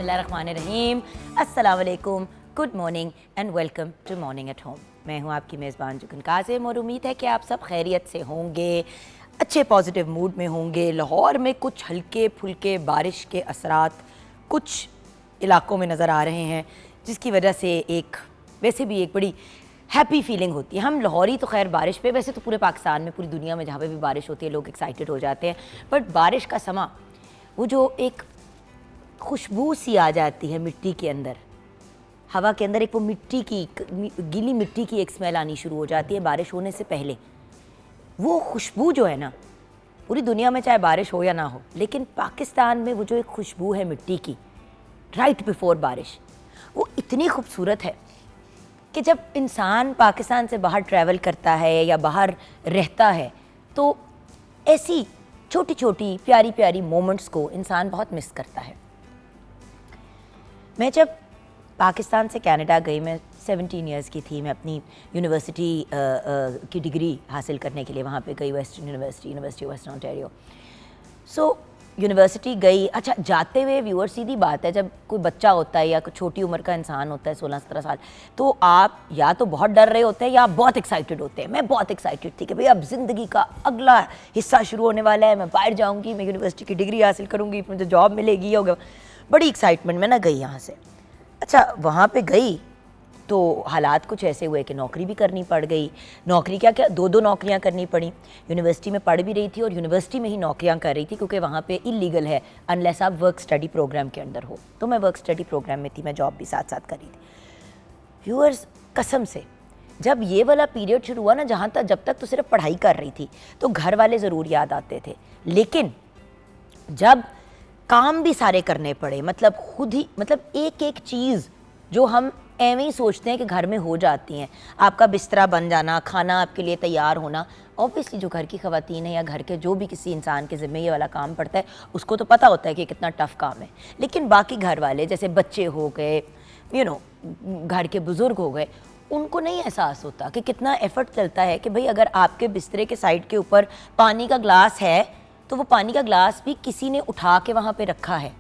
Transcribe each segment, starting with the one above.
बिस्मिल्लाहिर्रहमानिर्रहीम, अस्सलाम वालेकुम, good morning and welcome to morning at home. मैं हूँ आपकी मेज़बान जुगन काज़िम और उम्मीद है कि आप सब खैरियत से होंगे, अच्छे पॉजिटिव मूड में होंगे। लाहौर में कुछ हल्के फुल्के बारिश के असरात कुछ इलाकों में नज़र आ रहे हैं, जिसकी वजह से वैसे भी एक बड़ी हैप्पी फीलिंग होती है। हम लाहौरी तो खैर बारिश पे, वैसे तो पूरे पाकिस्तान में, पूरी दुनिया में जहाँ पे भी बारिश होती है लोग एक्साइटेड हो जाते हैं, बट बारिश का समा वो जो एक खुशबू सी आ जाती है मिट्टी के अंदर, हवा के अंदर एक वो मिट्टी की गीली मिट्टी की एक स्मेल आनी शुरू हो जाती है बारिश होने से पहले। वो खुशबू जो है ना, पूरी दुनिया में चाहे बारिश हो या ना हो, लेकिन पाकिस्तान में वो जो एक खुशबू है मिट्टी की राइट बिफोर बारिश, वो इतनी खूबसूरत है कि जब इंसान पाकिस्तान से बाहर ट्रैवल करता है या बाहर रहता है तो ऐसी छोटी छोटी प्यारी प्यारी मोमेंट्स को इंसान बहुत मिस करता है। मैं जब पाकिस्तान से कनाडा गई, मैं 17 इयर्स की थी, मैं अपनी यूनिवर्सिटी की डिग्री हासिल करने के लिए वहाँ पे गई, western university western Ontario. So university गई। अच्छा, जाते हुए व्यूअर, सीधी बात है, जब कोई बच्चा होता है या कोई छोटी उम्र का इंसान होता है 16-17 साल, तो आप या तो बहुत डर रहे होते हैं या आप बहुत एक्साइटेड होते हैं। मैं बहुत एक्साइटेड थी कि भाई अब ज़िंदगी का अगला हिस्सा शुरू होने वाला है, मैं बाहर जाऊँगी, मैं यूनिवर्सिटी की डिग्री हासिल करूँगी, मुझे जॉब मिलेगी, होगा बड़ी एक्साइटमेंट में ना गई यहाँ से। अच्छा, वहाँ पे गई तो हालात कुछ ऐसे हुए कि नौकरी भी करनी पड़ गई। नौकरी क्या क्या, दो नौकरियाँ करनी पड़ी। यूनिवर्सिटी में पढ़ भी रही थी और यूनिवर्सिटी में ही नौकरियाँ कर रही थी, क्योंकि वहाँ पे इलीगल है अनलेस आप वर्क स्टडी प्रोग्राम के अंदर हो। तो मैं वर्क स्टडी प्रोग्राम में थी, मैं जॉब भी साथ साथ कर रही थी। व्यूअर्स, कसम से जब ये वाला पीरियड शुरू हुआ ना, जब तक तो सिर्फ पढ़ाई कर रही थी तो घर वाले ज़रूर याद आते थे, लेकिन जब काम भी सारे करने पड़े, मतलब खुद ही, मतलब एक एक चीज़ जो हम एवं ही सोचते हैं कि घर में हो जाती हैं, आपका बिस्तरा बन जाना, खाना आपके लिए तैयार होना, ऑब्वियसली जो घर की ख़वातीन है या घर के जो भी किसी इंसान के ज़िम्मे ये वाला काम पड़ता है उसको तो पता होता है कि कितना टफ़ काम है। लेकिन बाकी घर वाले, जैसे बच्चे हो गए, घर के बुज़ुर्ग हो गए, उनको नहीं एहसास होता कि कितना एफ़र्ट चलता है कि भाई अगर आपके बिस्तरे के साइड के ऊपर पानी का ग्लास है तो वो पानी का ग्लास भी किसी ने उठा के वहाँ पे रखा है।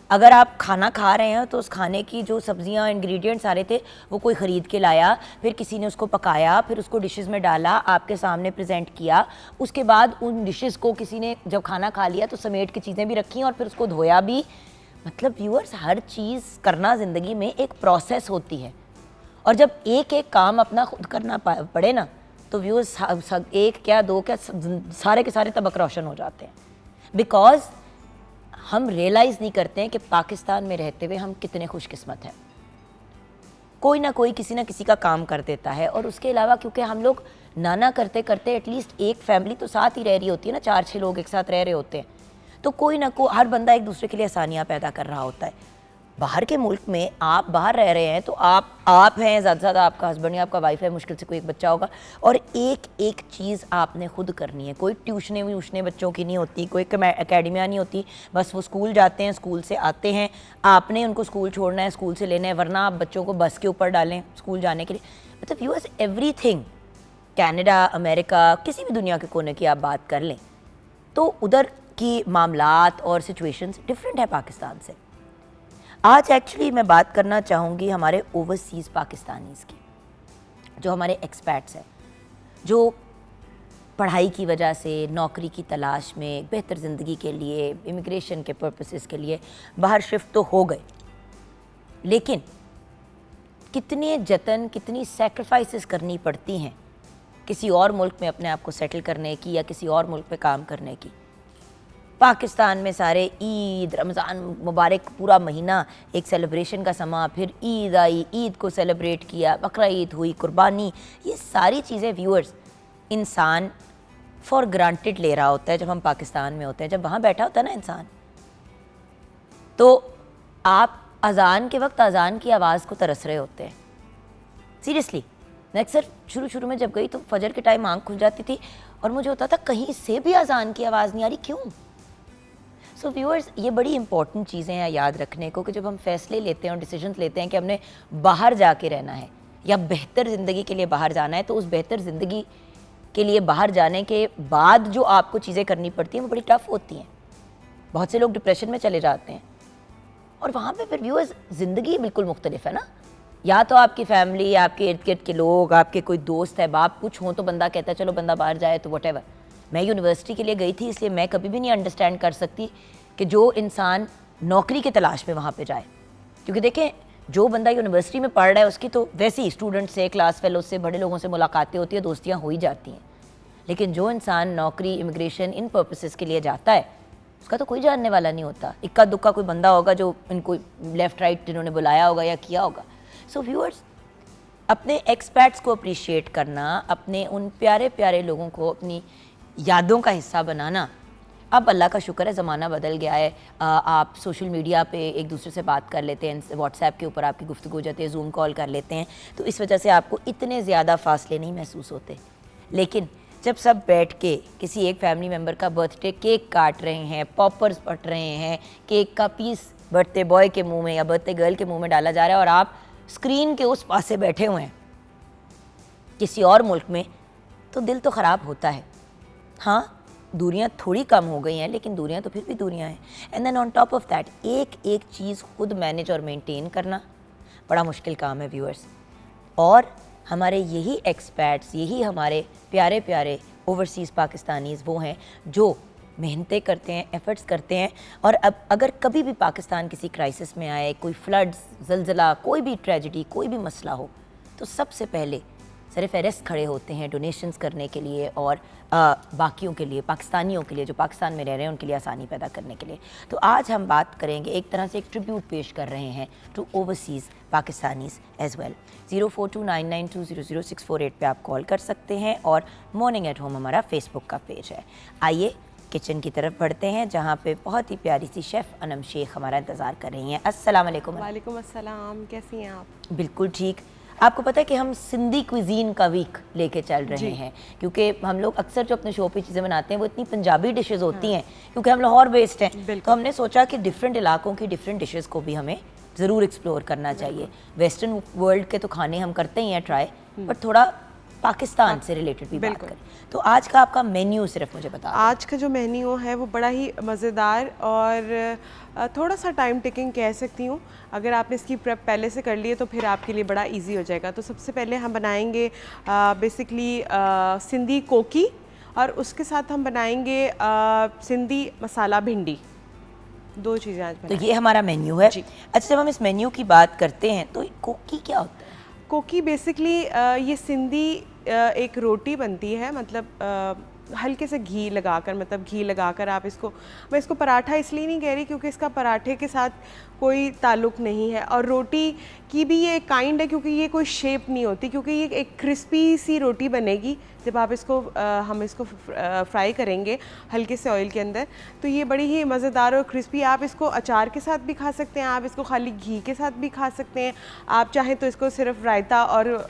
अगर आप खाना खा रहे हैं तो उस खाने की जो सब्जियां, इंग्रेडिएंट्स सारे थे वो कोई ख़रीद के लाया, फिर किसी ने उसको पकाया, फिर उसको डिशेस में डाला, आपके सामने प्रेजेंट किया। उसके बाद उन डिशेस को किसी ने जब खाना खा लिया तो समेट के चीज़ें भी रखी और फिर उसको धोया भी। मतलब व्यूअर्स, हर चीज़ करना ज़िंदगी में एक प्रोसेस होती है, और जब एक एक काम अपना खुद करना पड़े ना, तो व्यूअर्स एक क्या दो क्या सारे के सारे तबक रोशन हो जाते हैं। बिकॉज हम रियलाइज़ नहीं करते हैं कि पाकिस्तान में रहते हुए हम कितने खुशकिस्मत हैं। कोई ना कोई किसी ना किसी का काम कर देता है, और उसके अलावा क्योंकि हम लोग ना करते करते एटलीस्ट एक फैमिली तो साथ ही रह रही होती है ना, 4-6 लोग एक साथ रह रहे होते हैं, तो कोई ना कोई, हर बंदा एक दूसरे के लिए आसानियाँ पैदा कर रहा होता है। बाहर के मुल्क में आप बाहर रह रहे हैं तो आप हैं, ज़्यादा से ज़्यादा आपका हस्बैंड या आपका वाइफ है, मुश्किल से कोई एक बच्चा होगा, और एक एक चीज़ आपने खुद करनी है। कोई ट्यूशनें व्यूशनें बच्चों की नहीं होती, कोई एकेडमियाँ नहीं होती, बस वो स्कूल जाते हैं, स्कूल से आते हैं, आपने उनको स्कूल छोड़ना है, स्कूल से लेना है, वरना आप बच्चों को बस के ऊपर डालें स्कूल जाने के लिए। मतलब यूएस, एवरीथिंग, कनाडा, अमेरिका, किसी भी दुनिया के कोने की आप बात कर लें तो उधर की मामलात और सिचुएशंस डिफरेंट है पाकिस्तान से। आज एक्चुअली मैं बात करना चाहूँगी हमारे ओवरसीज़ पाकिस्तानीज़ की, जो हमारे एक्सपैट्स हैं, जो पढ़ाई की वजह से, नौकरी की तलाश में, बेहतर ज़िंदगी के लिए, इमिग्रेशन के पर्पसेस के लिए बाहर शिफ्ट तो हो गए, लेकिन कितने जतन, कितनी सैक्रिफाइसेस करनी पड़ती हैं किसी और मुल्क में अपने आप को सेटल करने की या किसी और मुल्क पे काम करने की। पाकिस्तान में सारे ईद, रमज़ान मुबारक, पूरा महीना एक सेलिब्रेशन का समा, फिर ईद आई, ईद को सेलिब्रेट किया, बकरा ईद हुई, कुर्बानी, ये सारी चीज़ें व्यूअर्स इंसान फॉर ग्रांटेड ले रहा होता है जब हम पाकिस्तान में होते हैं। जब वहाँ बैठा होता है ना इंसान, तो आप अज़ान के वक्त अज़ान की आवाज़ को तरस रहे होते हैं। सीरियसली, मैं अक्सर शुरू में जब गई तो फजर के टाइम आँख खुल जाती थी और मुझे होता था कहीं से भी अज़ान की आवाज़ नहीं आ रही, क्यों? सो व्यूअर्स, ये बड़ी इंपॉर्टेंट चीज़ें हैं याद रखने को कि जब हम फैसले लेते हैं और डिसीजंस लेते हैं कि हमने बाहर जाके रहना है या बेहतर ज़िंदगी के लिए बाहर जाना है, तो उस बेहतर ज़िंदगी के लिए बाहर जाने के बाद जो आपको चीज़ें करनी पड़ती हैं वो बड़ी टफ़ होती हैं। बहुत से लोग डिप्रेशन में चले जाते हैं, और वहाँ पे फिर व्यूअर्स ज़िंदगी बिल्कुल मुख्तलिफ है ना, या तो आपकी फैमिली, आपके इर्द गिर्द के लोग, आपके कोई दोस्त है, बाप कुछ हो तो बंदा कहता है चलो बंदा बाहर जाए तो वटेवर। मैं यूनिवर्सिटी के लिए गई थी, इसलिए मैं कभी भी नहीं अंडरस्टैंड कर सकती कि जो इंसान नौकरी की तलाश में वहाँ पे जाए, क्योंकि देखें जो बंदा यूनिवर्सिटी में पढ़ रहा है उसकी तो वैसे ही स्टूडेंट से, क्लास फेलो से, बड़े लोगों से मुलाकातें होती है, दोस्तियाँ हो ही जाती हैं। लेकिन जो इंसान नौकरी, इमिग्रेशन, इन पर्पसेस के लिए जाता है उसका तो कोई जानने वाला नहीं होता। इक्का दुक्का कोई बंदा होगा जो इनको लेफ़्ट राइट जिन्होंने बुलाया होगा या किया होगा। सो व्यूअर्स, अपने एक्सपर्ट्स को अप्रिशिएट करना, अपने उन प्यारे प्यारे लोगों को अपनी यादों का हिस्सा बनाना, अब अल्लाह का शुक्र है ज़माना बदल गया है। आप सोशल मीडिया पे एक दूसरे से बात कर लेते हैं, व्हाट्सएप के ऊपर आपकी गुफ्तगू हो जाती है, ज़ूम कॉल कर लेते हैं, तो इस वजह से आपको इतने ज़्यादा फासले नहीं महसूस होते। लेकिन जब सब बैठ के किसी एक फैमिली मेम्बर का बर्थडे केक काट रहे हैं, पॉपर्स बट रहे हैं, केक का पीस बर्थडे बॉय के मुंह में या बर्थडे गर्ल के मुंह में डाला जा रहा है और आप स्क्रीन के उस पास से बैठे हुए हैं किसी और मुल्क में, तो दिल तो ख़राब होता है। हाँ, दूरियां थोड़ी कम हो गई हैं, लेकिन दूरियां तो फिर भी दूरियां हैं। And then on top of that एक एक चीज़ खुद मैनेज और मेंटेन करना बड़ा मुश्किल काम है व्यूअर्स। और हमारे यही एक्सपर्ट्स, यही हमारे प्यारे प्यारे ओवरसीज़ पाकिस्तानीज़ वो हैं जो मेहनतें करते हैं, एफ़र्ट्स करते हैं। और अब अगर कभी भी पाकिस्तान किसी क्राइसिस में आए, कोई फ्लड्स, ज़लज़ला, कोई भी ट्रेजिडी, कोई भी मसला हो, तो सबसे पहले सर फहरिस्त खड़े होते हैं डोनेशंस करने के लिए और बाकियों के लिए, पाकिस्तानियों के लिए जो पाकिस्तान में रह रहे हैं उनके लिए आसानी पैदा करने के लिए। तो आज हम बात करेंगे, एक तरह से एक ट्रिब्यूट पेश कर रहे हैं to overseas Pakistanis as well. 042992000648 पे आप कॉल कर सकते हैं और मॉर्निंग एट होम हमारा फेसबुक का पेज है। आइए किचन की तरफ बढ़ते हैं जहाँ पे बहुत ही प्यारी सी शेफ़ अनम शेख हमारा इंतज़ार कर रही हैं। अस्सलाम वालेकुम। वालेकुम अस्सलाम, कैसी हैं आप? बिल्कुल ठीक। आपको पता है कि हम सिंधी क्विजीन का वीक लेके चल रहे हैं, क्योंकि हम लोग अक्सर जो अपने शो पे चीज़ें बनाते हैं वो इतनी पंजाबी डिशेस होती हैं, क्योंकि हम लाहौर बेस्ड हैं, तो हमने सोचा कि डिफरेंट इलाकों की डिफरेंट डिशेस को भी हमें ज़रूर एक्सप्लोर करना चाहिए। वेस्टर्न वर्ल्ड के तो खाने हम करते ही हैं ट्राई, पर थोड़ा पाकिस्तान से रिलेटेड भी बात करें। तो आज का आपका मेन्यू सिर्फ मुझे बता। आज का जो मेन्यू है वो बड़ा ही मज़ेदार और थोड़ा सा टाइम टेकिंग कह सकती हूँ। अगर आपने इसकी प्रेप पहले से कर ली है तो फिर आपके लिए बड़ा इजी हो जाएगा। तो सबसे पहले हम बनाएंगे बेसिकली सिंधी कोकी और उसके साथ हम बनाएंगे सिंधी मसाला भिंडी। दो चीज़ें आज तो ये हमारा मेन्यू है। अच्छा, जब हम इस मेन्यू की बात करते हैं तो कोकी क्या होता है? कोकी बेसिकली ये सिंधी एक रोटी बनती है, मतलब हल्के से घी लगाकर, मतलब घी लगाकर आप इसको, मैं इसको पराठा इसलिए नहीं कह रही क्योंकि इसका पराठे के साथ कोई ताल्लुक़ नहीं है, और रोटी की भी ये काइंड है क्योंकि ये कोई शेप नहीं होती, क्योंकि ये एक क्रिस्पी सी रोटी बनेगी जब आप इसको हम इसको फ्राई करेंगे हल्के से ऑयल के अंदर, तो ये बड़ी ही मज़ेदार और क्रिस्पी। आप इसको अचार के साथ भी खा सकते हैं, आप इसको खाली घी के साथ भी खा सकते हैं, आप चाहें तो इसको सिर्फ रायता और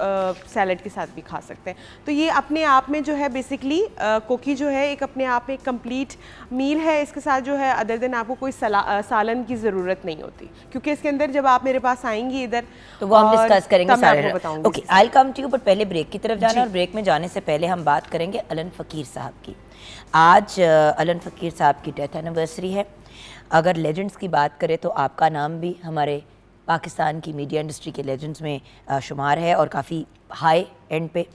सैलड के साथ भी खा सकते हैं। तो ये अपने आप में जो है बेसिकली कोकी जो है एक अपने आप में एक कंप्लीट मील है। इसके साथ जो है अदर देन आपको कोई सालन की ज़रूरत नहीं होती, क्योंकि इसके अंदर जब आप मेरे पास आएंगी इधर तो वो हम डिस्कस करेंगे सारे। बताऊंगी। Okay, I will come to you, but पहले ब्रेक की तरफ जाना, और ब्रेक में जाने से पहले हम बात करेंगे अलन फ़कीर साहब की। आज अलन फ़कीर साहब की डेथ एनिवर्सरी है। अगर लेजेंड्स की बात करें तो आपका नाम भी हमारे पाकिस्तान की मीडिया इंडस्ट्री के लेजेंड्स में शुमार है और काफ़ी हाई एंड पे।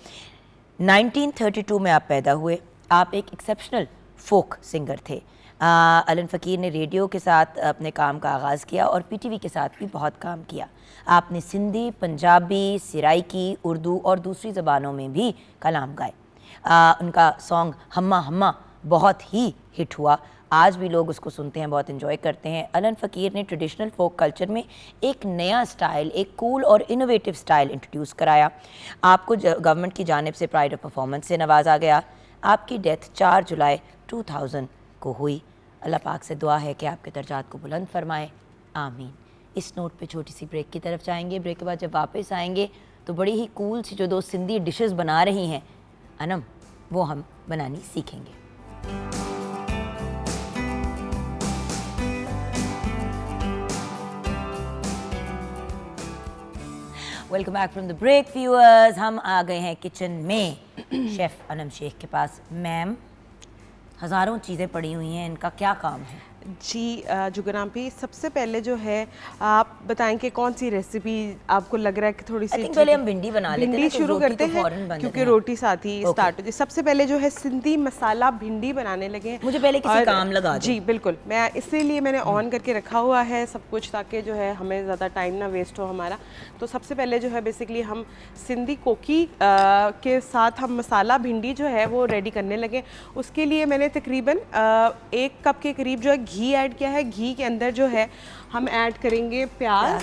1932 में आप पैदा हुए। आप एक एक्सेप्शनल फोक सिंगर थे। अलन फ़कीर ने रेडियो के साथ अपने काम का आगाज़ किया और पीटीवी के साथ भी बहुत काम किया। आपने सिंधी, पंजाबी, सिराइकी, उर्दू और दूसरी ज़बानों में भी कलाम गाए। उनका सॉन्ग हम्मा हम्मा बहुत ही हिट हुआ। आज भी लोग उसको सुनते हैं, बहुत इन्जॉय करते हैं। अलन फ़कीर ने ट्रेडिशनल फोक कल्चर में एक नया स्टाइल, एक कूल और इनोवेटिव स्टाइल इंट्रोड्यूस कराया। आपको गवर्नमेंट की जानिब से प्राइड ऑफ परफॉर्मेंस से नवाजा गया। आपकी डेथ 4 जुलाई 2000 को हुई। अल्लाह पाक से दुआ है कि आपके दर्जात को बुलंद फरमाए, आमीन। इस नोट पे छोटी सी ब्रेक की तरफ जाएंगे। ब्रेक के बाद जब वापस आएंगे तो बड़ी ही कूल सी जो दो सिंधी डिशेस बना रही हैं अनम, वो हम बनानी सीखेंगे। Welcome back from the break viewers. हम आ गए हैं किचन में शेफ़ अनम शेख के पास। मैम, हज़ारों चीज़ें पड़ी हुई हैं, इनका क्या काम है? जी जुगरापी, सबसे पहले जो है आप बताएं कि कौन सी रेसिपी आपको लग रहा है कि थोड़ी सी पहले हम भिंडी बना लेते हैं भिंडी ना, तो शुरू रोटी करते तो हैं फौरन बन क्योंकि जाती है। रोटी साथ ही स्टार्ट होती है। सबसे पहले जो है सिंधी मसाला भिंडी बनाने लगे हैं। मुझे पहले किसी काम लगा दो। जी बिल्कुल, मैं इसीलिए मैंने ऑन करके रखा हुआ है सब कुछ, ताकि जो है हमें ज़्यादा टाइम ना वेस्ट हो हमारा। तो सबसे पहले जो है बेसिकली हम सिंधी कोकी के साथ हम मसाला भिंडी जो है वो रेडी करने लगे। उसके लिए मैंने तकरीबन 1 कप के करीब जो है घी ऐड किया है। घी के अंदर जो है हम ऐड करेंगे प्याज,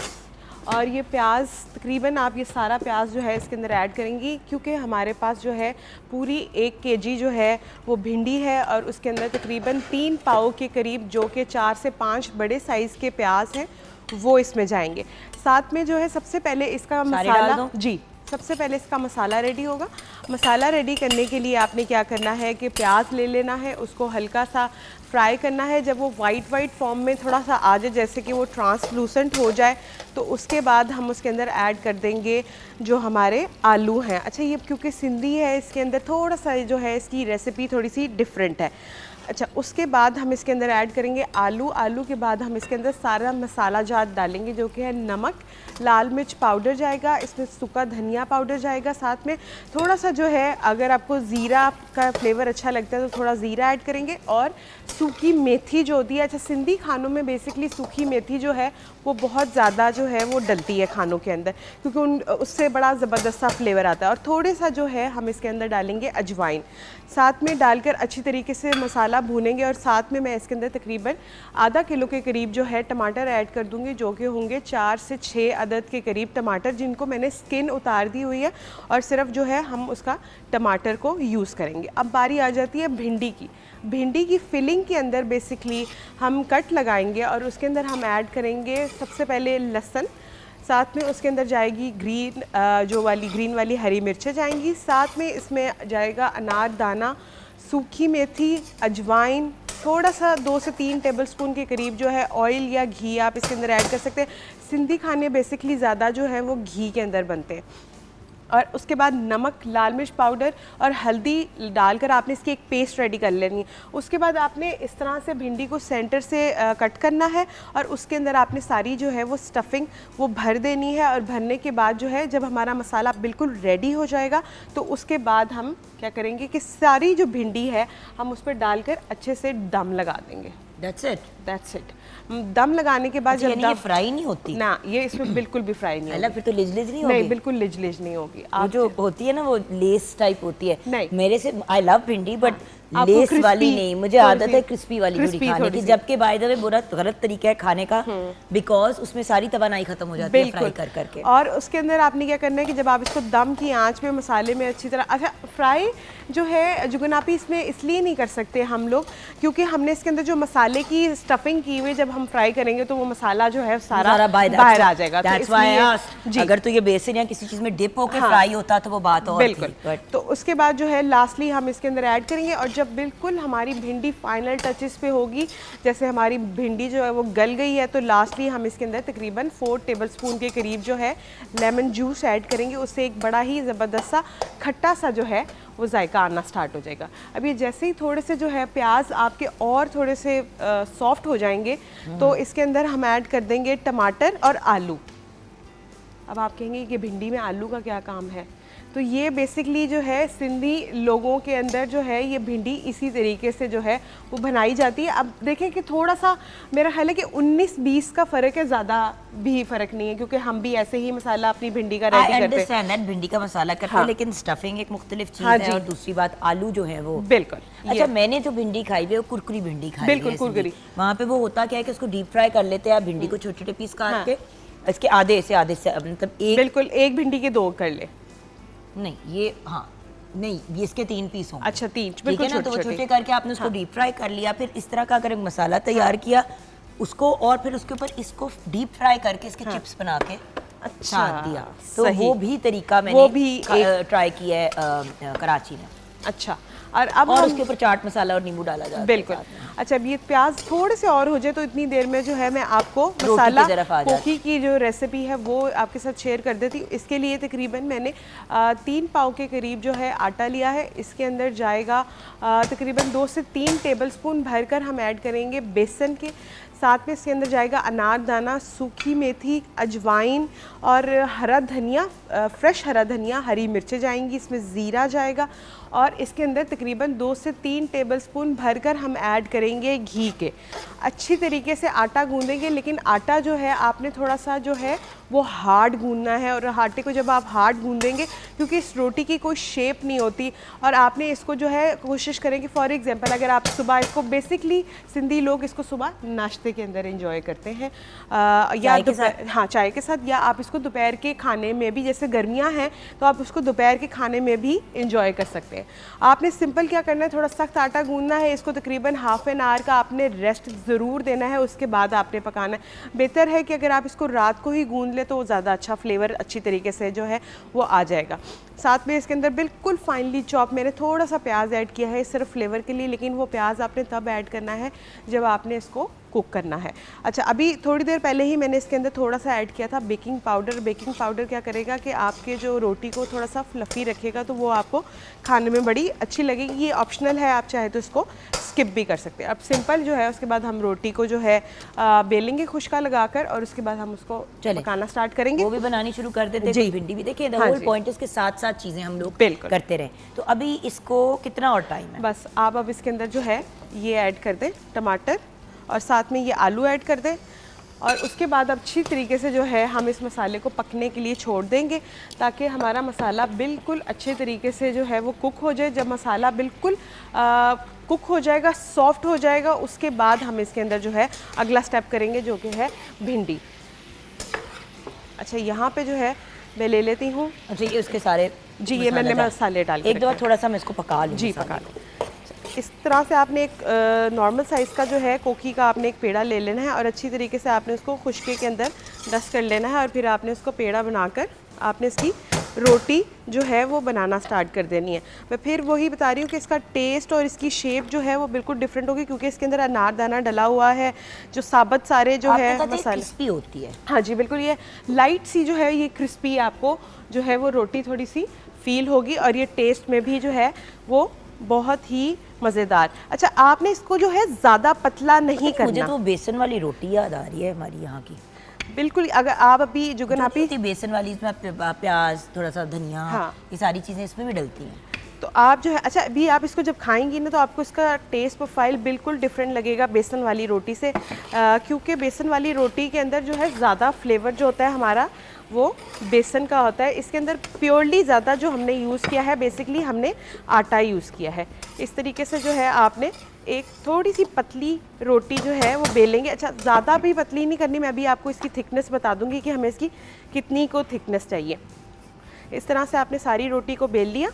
और ये प्याज तकरीबन आप ये सारा प्याज जो है इसके अंदर ऐड करेंगी, क्योंकि हमारे पास जो है पूरी 1 kg जो है वो भिंडी है, और उसके अंदर तकरीबन 3 पाव के करीब जो कि 4 से 5 बड़े साइज़ के प्याज हैं वो इसमें जाएंगे। साथ में जो है सबसे पहले इसका मसाला, जी सबसे पहले इसका मसाला रेडी होगा। मसाला रेडी करने के लिए आपने क्या करना है कि प्याज ले लेना है, उसको हल्का सा फ्राई करना है। जब वो वाइट फॉर्म में थोड़ा सा आ जाए, जैसे कि वो ट्रांसलूसेंट हो जाए, तो उसके बाद हम उसके अंदर ऐड कर देंगे जो हमारे आलू हैं। अच्छा, ये क्योंकि सिंधी है इसके अंदर थोड़ा सा जो है इसकी रेसिपी थोड़ी सी डिफरेंट है। अच्छा, उसके बाद हम इसके अंदर ऐड करेंगे आलू। आलू के बाद हम इसके अंदर सारा मसाला जात डालेंगे, जो कि है नमक, लाल मिर्च पाउडर जाएगा, इसमें सूखा धनिया पाउडर जाएगा, साथ में थोड़ा सा जो है अगर आपको ज़ीरा का फ्लेवर अच्छा लगता है तो थोड़ा ज़ीरा ऐड करेंगे, और सूखी मेथी जो होती है। अच्छा, सिंधी खानों में बेसिकली सूखी मेथी जो है वो बहुत ज़्यादा जो है वो डलती है खानों के अंदर, क्योंकि उससे बड़ा ज़बरदस्त सा फ्लेवर आता है। और थोड़े सा जो है हम इसके अंदर डालेंगे अजवाइन, साथ में डालकर अच्छी तरीके से मसाला भूनेंगे। और साथ में मैं इसके अंदर तकरीबन आधा किलो के करीब जो है टमाटर ऐड कर दूंगी, जो कि होंगे 4 से 6 अदद के करीब टमाटर, जिनको मैंने स्किन उतार दी हुई है, और सिर्फ जो है हम उसका टमाटर को यूज़ करेंगे। अब बारी आ जाती है भिंडी की। भिंडी की फिलिंग के अंदर बेसिकली हम कट लगाएंगे, और उसके अंदर हम ऐड करेंगे सबसे पहले लहसुन, साथ में उसके अंदर जाएगी ग्रीन वाली हरी मिर्चें जाएंगी, साथ में इसमें जाएगा अनार दाना, सूखी मेथी, अजवाइन, थोड़ा सा 2 से 3 टेबलस्पून के करीब जो है ऑयल या घी आप इसके अंदर ऐड कर सकते हैं। सिंधी खाने बेसिकली ज़्यादा जो है वो घी के अंदर बनते हैं। और उसके बाद नमक, लाल मिर्च पाउडर और हल्दी डालकर आपने इसकी एक पेस्ट रेडी कर लेनी है। उसके बाद आपने इस तरह से भिंडी को सेंटर से कट करना है, और उसके अंदर आपने सारी जो है वो स्टफिंग वो भर देनी है। और भरने के बाद जो है जब हमारा मसाला बिल्कुल रेडी हो जाएगा, तो उसके बाद हम क्या करेंगे कि सारी जो भिंडी है हम उस पर डालकर अच्छे से दम लगा देंगे। That's it. दम लगाने के बाद अच्छा, जब ये फ्राई नहीं होती ना, ये इसमें बिल्कुल भी फ्राई नहीं होगी। फिर तो लिज नहीं होगी। नहीं, बिल्कुल लिज नहीं होगी। वो जो होती है ना वो लेस टाइप होती है। नहीं, मेरे से आई लव भिंडी, बट लेस वाली नहीं, मुझे आदत है क्रिस्पी वाली भिंडी खाने की, जबकि बाय द वे बुरा गलत तरीका है खाने का, बिकॉज उसमें सारी तवानाई खत्म हो जाती है फ्राई कर करके। और उसके अंदर आपने क्या करना है कि जब आप इसको दम की आंच में मसाले में अच्छी तरह, अच्छा फ्राई जो है जुगनापी इसमें इसलिए नहीं कर सकते हम लोग, क्योंकि हमने इसके अंदर जो मसाले की स्टफिंग की हुई, जब हम फ्राई करेंगे तो वो मसाला जो है सारा बाहर आ जाएगा। तो अगर तो ये बेसन या किसी चीज में डिप होकर फ्राई होता तो वो बात और बिल्कुल। तो उसके बाद जो है लास्टली हम इसके अंदर ऐड करेंगे, और जब बिल्कुल हमारी भिंडी फाइनल टचेस पे होगी, जैसे हमारी भिंडी जो है वो गल गई है, तो लास्टली हम इसके अंदर तकरीबन 4 टेबलस्पून के करीब जो है लेमन जूस ऐड करेंगे। उससे एक बड़ा ही ज़बरदस्त सा खट्टा सा जो है वो जायका आना स्टार्ट हो जाएगा। अब ये जैसे ही थोड़े से जो है प्याज आपके और थोड़े से सॉफ्ट हो जाएंगे, तो इसके अंदर हम ऐड कर देंगे टमाटर और आलू। अब आप कहेंगे कि भिंडी में आलू का क्या काम है, तो ये बेसिकली जो है सिंधी लोगों के अंदर जो है ये भिंडी इसी तरीके से जो है वो बनाई जाती है। अब देखें कि थोड़ा सा मेरा ख्याल है कि 19-20 का फ़र्क है, ज़्यादा भी फ़र्क नहीं है, क्योंकि हम भी ऐसे ही मसाला अपनी भिंडी का रेडी करते हैं। भिंडी का मसाला करते हैं, लेकिन स्टफिंग एक मुख्तलिफ चीज़ है, और दूसरी बात आलू जो है वो बिल्कुल। अच्छा, मैंने जो भिंडी खाई हुई है वो कुरकुरी भिंडी खाई, बिल्कुल कुरकुरी। वहाँ पे वो होता क्या है कि उसको डीप फ्राई कर लेते हैं, भिंडी को छोटे छोटे पीस काट के, इसके आधे से मतलब बिल्कुल एक भिंडी के 2 कर ले, नहीं ये नहीं, ये इसके 3 पीस होंगे। अच्छा 3, ठीक है ना, तो वो छोटे करके आपने उसको डीप फ्राई कर लिया, फिर इस तरह का अगर एक मसाला तैयार किया उसको, और फिर उसके ऊपर इसको डीप फ्राई करके इसके चिप्स बना के अच्छा दिया, तो वो भी तरीका मैंने ट्राई किया है कराची में। अच्छा, और अब और उसके ऊपर चाट मसाला और नींबू डाला जाता है बिल्कुल। साथ में। अच्छा, अब ये प्याज थोड़े से और हो जाए तो इतनी देर में जो है मैं आपको मसाला कोकी की जो रेसिपी है वो आपके साथ शेयर कर देती हूँ। इसके लिए तकरीबन मैंने 3 पाव के करीब जो है आटा लिया है। इसके अंदर जाएगा तकरीबन 2 से 3 टेबलस्पून भरकर हम ऐड करेंगे बेसन के। साथ में इसके अंदर जाएगा अनारदाना, सूखी मेथी, अजवाइन और हरा धनिया, फ्रेश हरा धनिया, हरी मिर्चें जाएंगी, इसमें ज़ीरा जाएगा और इसके अंदर तकरीबन 2 से 3 टेबलस्पून भरकर हम ऐड करेंगे घी के। अच्छी तरीके से आटा गूंदेंगे, लेकिन आटा जो है आपने थोड़ा सा जो है वो हार्ड गूंदना है। और आटे को जब आप हार्ड गूंदेंगे, क्योंकि इस रोटी की कोई शेप नहीं होती और आपने इसको जो है कोशिश करेंगे, फॉर एग्जांपल अगर आप सुबह इसको, बेसिकली सिंधी लोग इसको सुबह नाश्ते के अंदर एंजॉय करते हैं या दोपहर, हाँ चाय के साथ, या आप इसको दोपहर के खाने में भी, जैसे गर्मियाँ हैं तो आप उसको दोपहर के खाने में भी इंजॉय कर सकते हैं। आपने सिंपल क्या करना है, थोड़ा सख्त आटा गूंदना है, इसको तकरीबन हाफ एन आवर का आपने रेस्ट ज़रूर देना है, उसके बाद आपने पकाना है। बेहतर है कि अगर आप इसको रात को ही गूंद ले तो वो ज़्यादा अच्छा फ्लेवर अच्छी तरीके से जो है वो आ जाएगा। साथ में इसके अंदर बिल्कुल फाइनली चॉप मैंने थोड़ा सा प्याज ऐड किया है सिर्फ फ्लेवर के लिए, लेकिन वो प्याज आपने तब ऐड करना है जब आपने इसको कुक करना है। अच्छा, अभी थोड़ी देर पहले ही मैंने इसके अंदर थोड़ा सा ऐड किया था बेकिंग पाउडर। बेकिंग पाउडर क्या करेगा कि आपके जो रोटी को थोड़ा सा फ्लफ़ी रखेगा, तो वो आपको खाने में बड़ी अच्छी लगेगी। ये ऑप्शनल है, आप चाहे तो इसको स्किप भी कर सकते हैं। अब सिंपल जो है उसके बाद हम रोटी को जो है बेलेंगे खुश्का लगाकर और उसके बाद हम उसको पकाना स्टार्ट करेंगे। वो भी बनानी शुरू कर देते हैं, भिंडी भी। देखिए द होल पॉइंट इसके साथ साथ चीज़ें हम लोग करते रहें। तो अभी इसको कितना और टाइम है? बस आप अब इसके अंदर जो है ये ऐड कर दें टमाटर और साथ में ये आलू ऐड कर दें और उसके बाद अच्छी तरीके से जो है हम इस मसाले को पकने के लिए छोड़ देंगे, ताकि हमारा मसाला बिल्कुल अच्छे तरीके से जो है वो कुक हो जाए। जब मसाला बिल्कुल कुक हो जाएगा, सॉफ्ट हो जाएगा, उसके बाद हम इसके अंदर जो है अगला स्टेप करेंगे, जो कि है भिंडी। अच्छा, यहाँ पे जो है मैं ले लेती हूँ। अच्छा, ये उसके सारे जी, ये मैंने मसाले डाल के एक दो थोड़ा सा मैं इसको पका लूँ। जी, पका लो। इस तरह से आपने एक नॉर्मल साइज़ का जो है कोकी का आपने एक पेड़ा ले लेना है और अच्छी तरीके से आपने उसको खुश्के के अंदर डस्ट कर लेना है और फिर आपने उसको पेड़ा बनाकर आपने इसकी रोटी जो है वो बनाना स्टार्ट कर देनी है। मैं फिर वही बता रही हूँ कि इसका टेस्ट और इसकी शेप जो है वो बिल्कुल डिफरेंट होगी, क्योंकि इसके अंदर अनारदाना डला हुआ है, जो साबुत सारे जो है मसाले, क्रिस्पी होती है। हाँ जी, बिल्कुल। ये लाइट सी जो है ये क्रिस्पी आपको जो है वो रोटी थोड़ी सी फील होगी और ये टेस्ट में भी जो है वो बहुत ही मज़ेदार। अच्छा, आपने इसको जो है ज़्यादा पतला नहीं करना। मुझे तो बेसन वाली रोटी याद आ रही है हमारी यहाँ की। बिल्कुल, अगर आप अभी जुगन आप बेसन वाली, इसमें प्याज, थोड़ा सा धनिया, हाँ, ये सारी चीज़ें इसमें भी डलती हैं। तो आप जो है, अच्छा अभी आप इसको जब खाएंगी ना तो आपको इसका टेस्ट प्रोफाइल बिल्कुल डिफरेंट लगेगा बेसन वाली रोटी से, क्योंकि बेसन वाली रोटी के अंदर जो है ज़्यादा फ्लेवर जो होता है हमारा वो बेसन का होता है। इसके अंदर प्योरली ज़्यादा जो हमने यूज़ किया है, बेसिकली हमने आटा यूज़ किया है। इस तरीके से जो है आपने एक थोड़ी सी पतली रोटी जो है वो बेलेंगे। अच्छा, ज़्यादा भी पतली नहीं करनी, मैं अभी आपको इसकी थिकनेस बता दूंगी कि हमें इसकी कितनी को थिकनेस चाहिए। इस तरह से आपने सारी रोटी को बेल लिया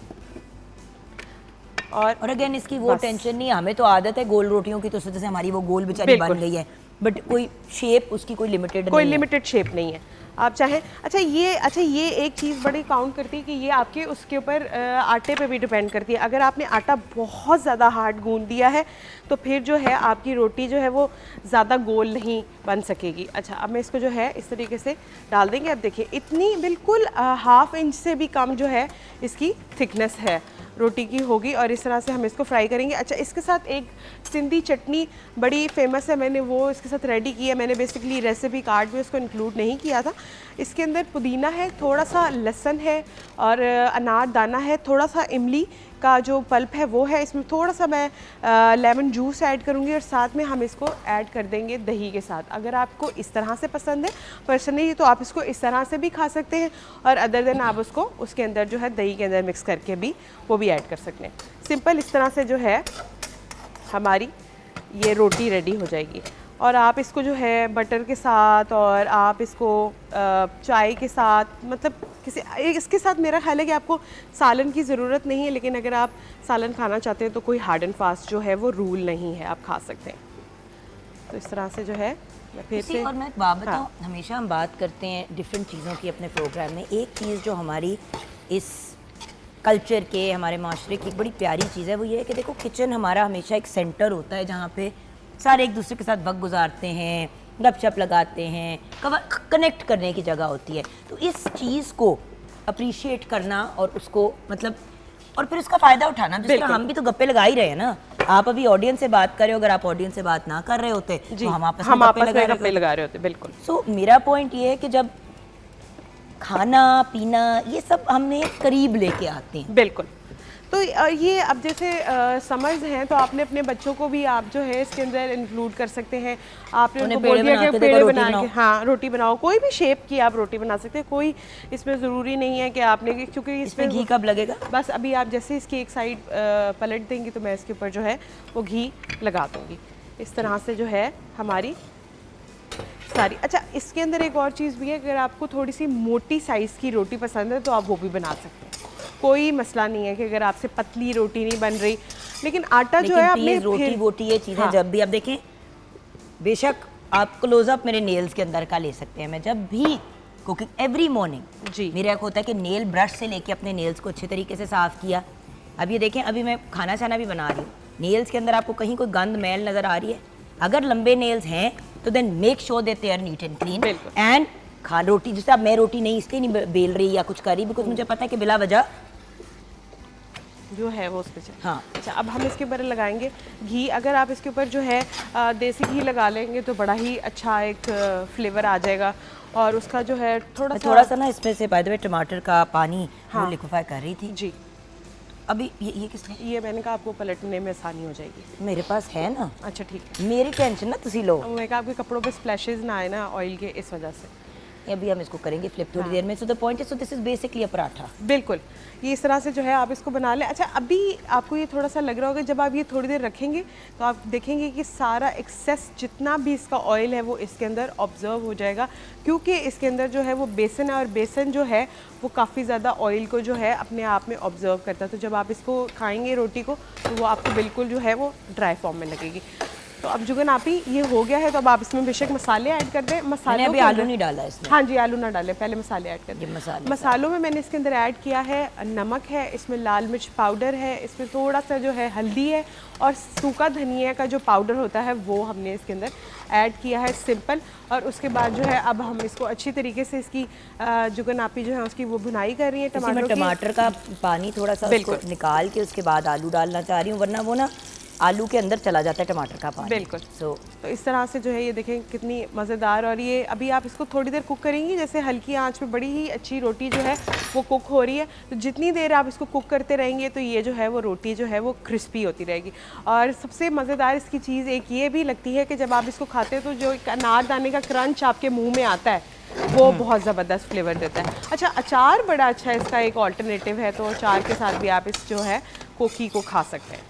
और अगेन इसकी वो टेंशन नहीं है, हमें तो आदत है गोल रोटियों की, तो उस वजह से हमारी वो गोल बेचारी बन गई है, बट कोई शेप उसकी कोई लिमिटेड शेप नहीं है। आप चाहें, अच्छा ये एक चीज़ बड़ी काउंट करती है कि ये आपके उसके ऊपर आटे पे भी डिपेंड करती है। अगर आपने आटा बहुत ज़्यादा हार्ड गूंद दिया है तो फिर जो है आपकी रोटी जो है वो ज़्यादा गोल नहीं बन सकेगी। अच्छा, अब मैं इसको जो है इस तरीके से डाल देंगे। अब देखिए इतनी बिल्कुल हाफ इंच से भी कम जो है इसकी थिकनेस है रोटी की होगी और इस तरह से हम इसको फ्राई करेंगे। अच्छा, इसके साथ एक सिंधी चटनी बड़ी फेमस है, मैंने वो इसके साथ रेडी की है। मैंने बेसिकली रेसिपी कार्ड में उसको इंक्लूड नहीं किया था। इसके अंदर पुदीना है, थोड़ा सा लहसुन है और अनारदाना है, थोड़ा सा इमली का जो पल्प है वो है, इसमें थोड़ा सा मैं लेमन जूस ऐड करूँगी और साथ में हम इसको ऐड कर देंगे दही के साथ। अगर आपको इस तरह से पसंद है पर्सनली तो आप इसको इस तरह से भी खा सकते हैं और अदर देन आप उसको उसके अंदर जो है दही के अंदर मिक्स करके भी वो भी ऐड कर सकते हैं। सिंपल इस तरह से जो है हमारी ये रोटी रेडी हो जाएगी और आप इसको जो है बटर के साथ और आप इसको चाय के साथ, मतलब इसके साथ मेरा ख्याल है कि आपको सालन की ज़रूरत नहीं है, लेकिन अगर आप सालन खाना चाहते हैं तो कोई हार्ड एंड फास्ट जो है वो रूल नहीं है, आप खा सकते हैं। तो इस तरह से जो है फिर से। और मैं बात बताऊँ, हमेशा हम बात करते हैं डिफरेंट चीज़ों की अपने प्रोग्राम में। एक चीज़ जो हमारी इस कल्चर के, हमारे माशरे की एक बड़ी प्यारी चीज़ है, वो ये है कि देखो किचन हमारा हमेशा एक सेंटर होता है जहाँ पे सारे एक दूसरे के साथ वक्त गुजारते हैं, गपशप लगाते हैं, कनेक्ट करने की जगह होती है। तो इस चीज़ को अप्रिशिएट करना और उसको मतलब और फिर उसका फ़ायदा उठाना, जिस तरह हम भी तो गप्पे लगा ही रहे हैं ना। आप अभी ऑडियंस से बात कर रहे हो, अगर आप ऑडियंस से बात ना कर रहे होते तो हम आपस में गप्पे लगा रहे होते। बिल्कुल। सो मेरा पॉइंट ये है कि जब खाना पीना ये सब हमें करीब लेके आते हैं। बिल्कुल। तो ये अब जैसे समर्स हैं तो आपने अपने बच्चों को भी आप जो है इसके अंदर इंक्लूड कर सकते हैं। आपने उनको बोल दिया कि पेड़े बना के, हाँ रोटी बनाओ, कोई भी शेप की आप रोटी बना सकते हैं, कोई इसमें ज़रूरी नहीं है कि आपने, क्योंकि इसमें घी कब लगेगा, बस अभी आप जैसे इसकी एक साइड पलट देंगी तो मैं इसके ऊपर जो है वो घी लगा दूँगी। इस तरह से जो है हमारी सारी। अच्छा, इसके अंदर एक और चीज़ भी है, अगर आपको थोड़ी सी मोटी साइज़ की रोटी पसंद है तो आप वो भी बना सकते हैं, कोई मसला नहीं है कि अगर आपसे पतली रोटी नहीं बन रही, लेकिन आटा जो है आपने रोटी वोटी ये चीज़ें हाँ। जब भी आप देखें, बेशक आप क्लोजअप मेरे नेल्स के अंदर का ले सकते हैं, मैं जब भी कुकिंग एवरी मॉर्निंग जी मेरा एक होता है कि नेल ब्रश से लेके अपने नेल्स को अच्छे तरीके से साफ़ किया। अब ये देखें, अभी मैं खाना छाना भी बना रही हूँ, नेल्स के अंदर आपको कहीं कोई गंद मैल नज़र आ रही है, अगर लंबे नेल्स हैं तो then make sure that they are neat and clean. And रोटी जैसे अब मैं रोटी नहीं इसलिए नहीं बेल रही या कुछ कर रही, बिकॉज मुझे पता है कि बिला वजह जो है वो उस पर हाँ। अच्छा, अब हम इसके ऊपर लगाएंगे घी। अगर आप इसके ऊपर जो है देसी घी लगा लेंगे तो बड़ा ही अच्छा एक फ्लेवर आ जाएगा। और उसका जो है थोड़ा सा ना इसमें से बाय द वे टमाटर का पानी हाँ। लिक्विफाई कर रही थी जी। अभी ये किसने, ये मैंने कहा आपको पलटने में आसानी हो जाएगी। मेरे पास है ना। अच्छा ठीक है, मेरी टेंशन ना तुसी लो। मैं कहा आपके कपड़ों पे स्प्लैशेस ना आए ना ऑयल के, इस वजह से। अभी हम इसको करेंगे फ्लिप थोड़ी देर में। So the point is, so this is basically अ पराठा। बिल्कुल, ये इस तरह से जो है आप इसको बना लें। अच्छा, अभी आपको ये थोड़ा सा लग रहा होगा, जब आप ये थोड़ी देर रखेंगे तो आप देखेंगे कि सारा एक्सेस जितना भी इसका ऑयल है वो इसके अंदर ऑब्जर्व हो जाएगा, क्योंकि इसके अंदर जो है वो बेसन है और बेसन जो है वो काफ़ी ज़्यादा ऑयल को जो है अपने आप में ऑब्जर्व करता है। तो जब आप इसको खाएंगे रोटी को तो वो आपको बिल्कुल जो है वो ड्राई फॉर्म में लगेगी। तो अब जुगन आप ही ये हो गया है, तो अब आप इसमें बेशक मसाले ऐड कर दें। मसाले अभी आलू नहीं डाला इसमें। हाँ जी, आलू ना डालें, पहले मसाले ऐड कर दें। मसालों में मैंने इसके अंदर ऐड किया है नमक है, इसमें लाल मिर्च पाउडर है, इसमें थोड़ा सा जो है हल्दी है, और सूखा धनिया का जो पाउडर होता है वो हमने इसके अंदर ऐड किया है सिंपल। और उसके बाद जो है अब हम इसको अच्छी तरीके से इसकी जुगन आपी जो है उसकी वो भुनाई कर रही है। टमाटर का पानी थोड़ा सा निकाल के उसके बाद आलू डालना चाह रही हूँ, वरना वो ना आलू के अंदर चला जाता है टमाटर का पानी। बिल्कुल। तो इस तरह से जो है ये देखें कितनी मज़ेदार। और ये अभी आप इसको थोड़ी देर कुक करेंगी, जैसे हल्की आंच पे बड़ी ही अच्छी रोटी जो है वो कुक हो रही है। तो जितनी देर आप इसको कुक करते रहेंगे तो ये जो है वो रोटी जो है वो क्रिस्पी होती रहेगी। और सबसे मज़ेदार इसकी चीज़ एक ये भी लगती है कि जब आप इसको खाते हो तो जो एक अनारदाने का क्रंच आपके मुँह में आता है वो बहुत ज़बरदस्त फ्लेवर देता है। अच्छा, अचार बड़ा अच्छा इसका एक ऑल्टरनेटिव है, तो अचार के साथ भी आप इस जो है कोकी को खा सकते हैं।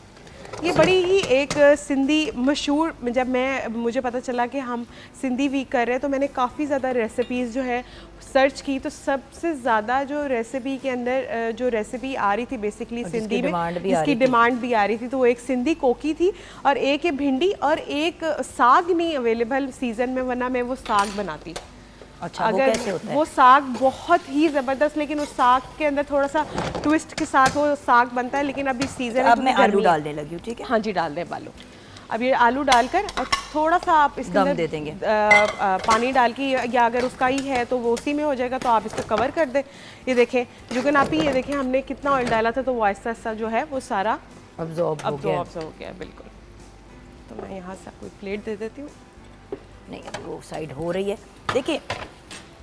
ये बड़ी ही एक सिंधी मशहूर, जब मुझे पता चला कि हम सिंधी वीक कर रहे हैं तो मैंने काफ़ी ज़्यादा रेसिपीज़ जो है सर्च की, तो सबसे ज़्यादा जो रेसिपी के अंदर जो रेसिपी आ रही थी बेसिकली सिंधी में, जिसकी डिमांड भी आ रही थी, तो वो एक सिंधी कोकी थी और एक ये भिंडी और एक साग नहीं अवेलेबल सीज़न में, वरना मैं वो साग बनाती। अच्छा, अगर वो कैसे होता है? वो साग बहुत ही ज़बरदस्त, लेकिन उस साग के अंदर थोड़ा सा ट्विस्ट के साथ वो साग बनता है, लेकिन अभी सीज़न तो अब मैं आलू डालने लगी हूँ। ठीक है, हाँ जी, डाल दें आलू। अब ये आलू डालकर और थोड़ा सा आप इसके अंदर दे देंगे पानी डाल के, या अगर उसका ही है तो वो उसी में हो जाएगा, तो आप इसको कवर कर दें। ये देखें जुगन आप ही, ये देखें हमने कितना ऑयल डाला था, तो वो आहिस्ता आहिस्ता जो है वो सारा अब्जॉर्ब हो गया। बिल्कुल। तो मैं यहाँ से आपको प्लेट दे देती हूँ। नहीं, वो साइड हो रही है। देखिए,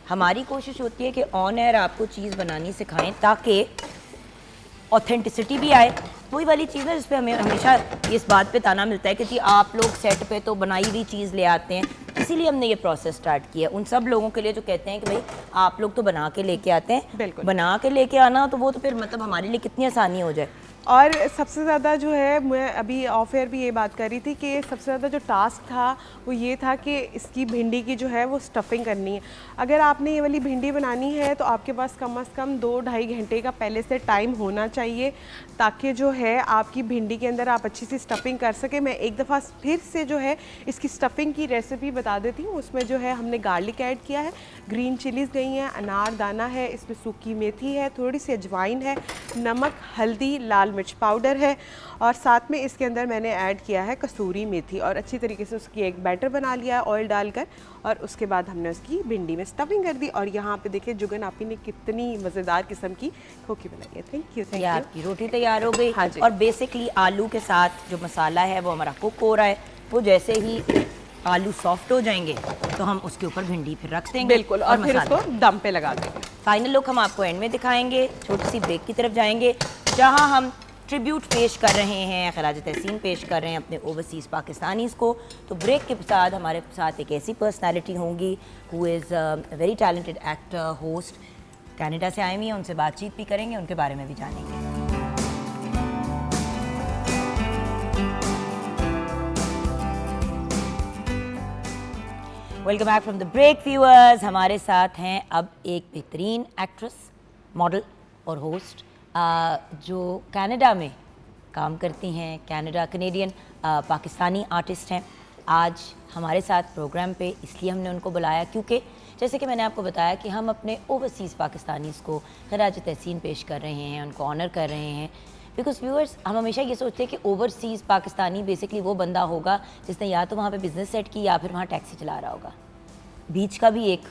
हमारी कोशिश होती है कि ऑन एयर आपको चीज़ बनानी सिखाएं ताकि ऑथेंटिसिटी भी आए। वही वाली चीज़ है जिस पे हमें हमेशा इस बात पे ताना मिलता है कि जी आप लोग सेट पे तो बनाई हुई चीज़ ले आते हैं, इसीलिए हमने ये प्रोसेस स्टार्ट किया उन सब लोगों के लिए जो कहते हैं कि भाई आप लोग तो बना के लेके आते हैं। बिल्कुल। बना के लेके आना तो वो तो फिर मतलब हमारे लिए कितनी आसानी हो जाए। और सबसे ज़्यादा जो है, मैं अभी ऑफ एयर भी ये बात कर रही थी कि सबसे ज़्यादा जो टास्क था वो ये था कि इसकी भिंडी की जो है वो स्टफिंग करनी है। अगर आपने ये वाली भिंडी बनानी है तो आपके पास कम से कम 2-2.5 घंटे का पहले से टाइम होना चाहिए, ताकि जो है आपकी भिंडी के अंदर आप अच्छी सी स्टफिंग कर सके। मैं एक दफ़ा फिर से जो है इसकी स्टफिंग की रेसिपी बता देती हूँ। उसमें जो है हमने गार्लिक ऐड किया है, ग्रीन चिलीज़ गई हैं, अनार दाना है, इसमें सूखी मेथी है, थोड़ी सी अजवाइन है, नमक, हल्दी, लाल मिर्च पाउडर है, और साथ में इसके अंदर मैंने ऐड किया है कसूरी मेथी, और अच्छी तरीके से उसकी एक बैटर बना लिया है ऑयल डालकर, और उसके बाद हमने उसकी भिंडी में स्टफिंग कर दी। और यहाँ पे देखिए जुगन आपी ने कितनी मज़ेदार किस्म की खोखी बनाई है। Thank you, thank you. आपकी रोटी तैयार हो गई। हाँ जी। और बेसिकली आलू के साथ जो मसाला है वो हमारा कुक हो रहा है, वो जैसे ही आलू सॉफ्ट हो जाएंगे तो हम उसके ऊपर भिंडी फिर रख देंगे। बिल्कुल, और फिर उसको दम पे लगा देंगे। फाइनल लुक हम आपको एंड में दिखाएंगे। छोटी सी ब्रेक की तरफ जाएंगे जहां हम ट्रिब्यूट पेश कर रहे हैं, खराज तहसीन पेश कर रहे हैं अपने ओवरसीज़ पाकिस्तानीज़ को। तो ब्रेक के साथ हमारे साथ एक ऐसी पर्सनैलिटी होंगी who is a very talented actor, host, Canada से आई हुई हैं, उनसे बातचीत भी करेंगे, उनके बारे में भी जानेंगे। Welcome back from the break viewers. हमारे साथ हैं अब एक बेहतरीन एक्ट्रेस, मॉडल और होस्ट जो कनाडा में काम करती हैं, कनेडियन पाकिस्तानी आर्टिस्ट हैं। आज हमारे साथ प्रोग्राम पे इसलिए हमने उनको बुलाया क्योंकि जैसे कि मैंने आपको बताया कि हम अपने ओवरसीज़ पाकिस्तानीज़ को खराज तहसीन पेश कर रहे हैं, उनको ऑनर कर रहे हैं। बिकॉज व्यूअर्स, हम हमेशा ये सोचते हैं कि ओवरसीज़ पाकिस्तानी बेसिकली वो बंदा होगा जिसने या तो वहाँ पे बिज़नेस सेट की या फिर वहाँ टैक्सी चला रहा होगा। बीच का भी एक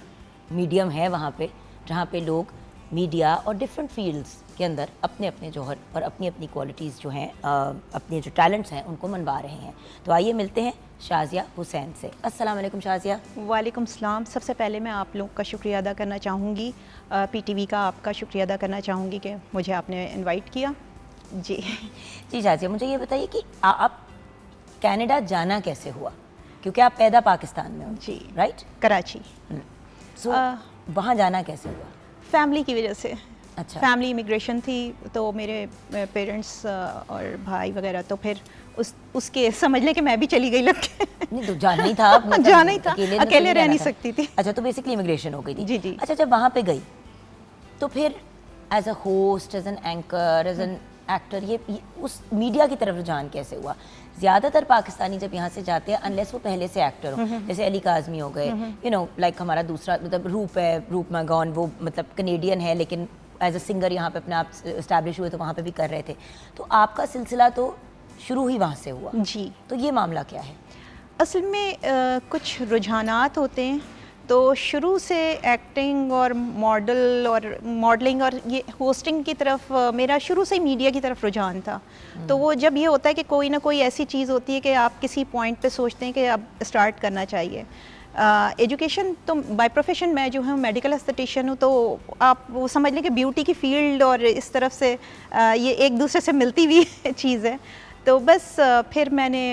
मीडियम है वहाँ पे, जहाँ पे लोग मीडिया और डिफरेंट फील्ड्स के अंदर अपने अपने जौहर और अपनी अपनी क्वालिटीज़ जो हैं, अपने जो टैलेंट्स हैं उनको मनवा रहे हैं। तो आइए मिलते हैं शाज़िया हुसैन से। अस्सलाम वालेकुम शाज़िया। वालेकुम सलाम। सबसे पहले मैं आप लोग का शुक्रिया अदा करना चाहूँगी, पीटीवी का आपका शुक्रिया अदा करना चाहूँगी कि मुझे आपने इनवाइट किया। जी जी शाज़िया, मुझे ये बताइए कि आप कनाडा जाना कैसे हुआ, क्योंकि आप पैदा पाकिस्तान में हो। जी, राइट, कराची। सो वहाँ जाना कैसे हुआ? फैमिली की वजह से। अच्छा। फैमिली इमिग्रेशन थी, तो मेरे पेरेंट्स और भाई वगैरह, तो फिर उसके समझ लें कि मैं भी चली गई लग के। नहीं तो जाना ही था, मतलब जाना ही था, अकेले रह नहीं था। सकती थी। अच्छा, तो बेसिकली इमिग्रेशन हो गई थी। जी जी। अच्छा, जब वहाँ पे गई तो फिर as a host, as an anchor, as an actor, ये उस मीडिया की तरफ रुझान कैसे हुआ? ज़्यादातर पाकिस्तानी जब यहाँ से जाते हैं, अनलेस वो पहले से एक्टर हो, जैसे अली काज़मी हो गए, यू नो, लाइक हमारा दूसरा मतलब रूप है, रूप मैगॉन, वो मतलब कनेडियन है लेकिन एज अ सिंगर यहाँ पे अपने आप इस्टेब्लिश हुए, तो वहाँ पे भी कर रहे थे। तो आपका सिलसिला तो शुरू ही वहाँ से हुआ। जी। तो ये मामला क्या है? असल में कुछ रुझानात होते हैं, तो शुरू से एक्टिंग और मॉडलिंग और ये होस्टिंग की तरफ मेरा शुरू से ही मीडिया की तरफ रुझान था। तो वो जब ये होता है कि कोई ना कोई ऐसी चीज़ होती है कि आप किसी पॉइंट पे सोचते हैं कि अब स्टार्ट करना चाहिए। एजुकेशन तो बाय प्रोफेशन मैं जो हूँ मेडिकल एस्थेटिशियन हूँ, तो आप वो समझ लें कि ब्यूटी की फील्ड और इस तरफ से ये एक दूसरे से मिलती हुई चीज़ है। तो बस फिर मैंने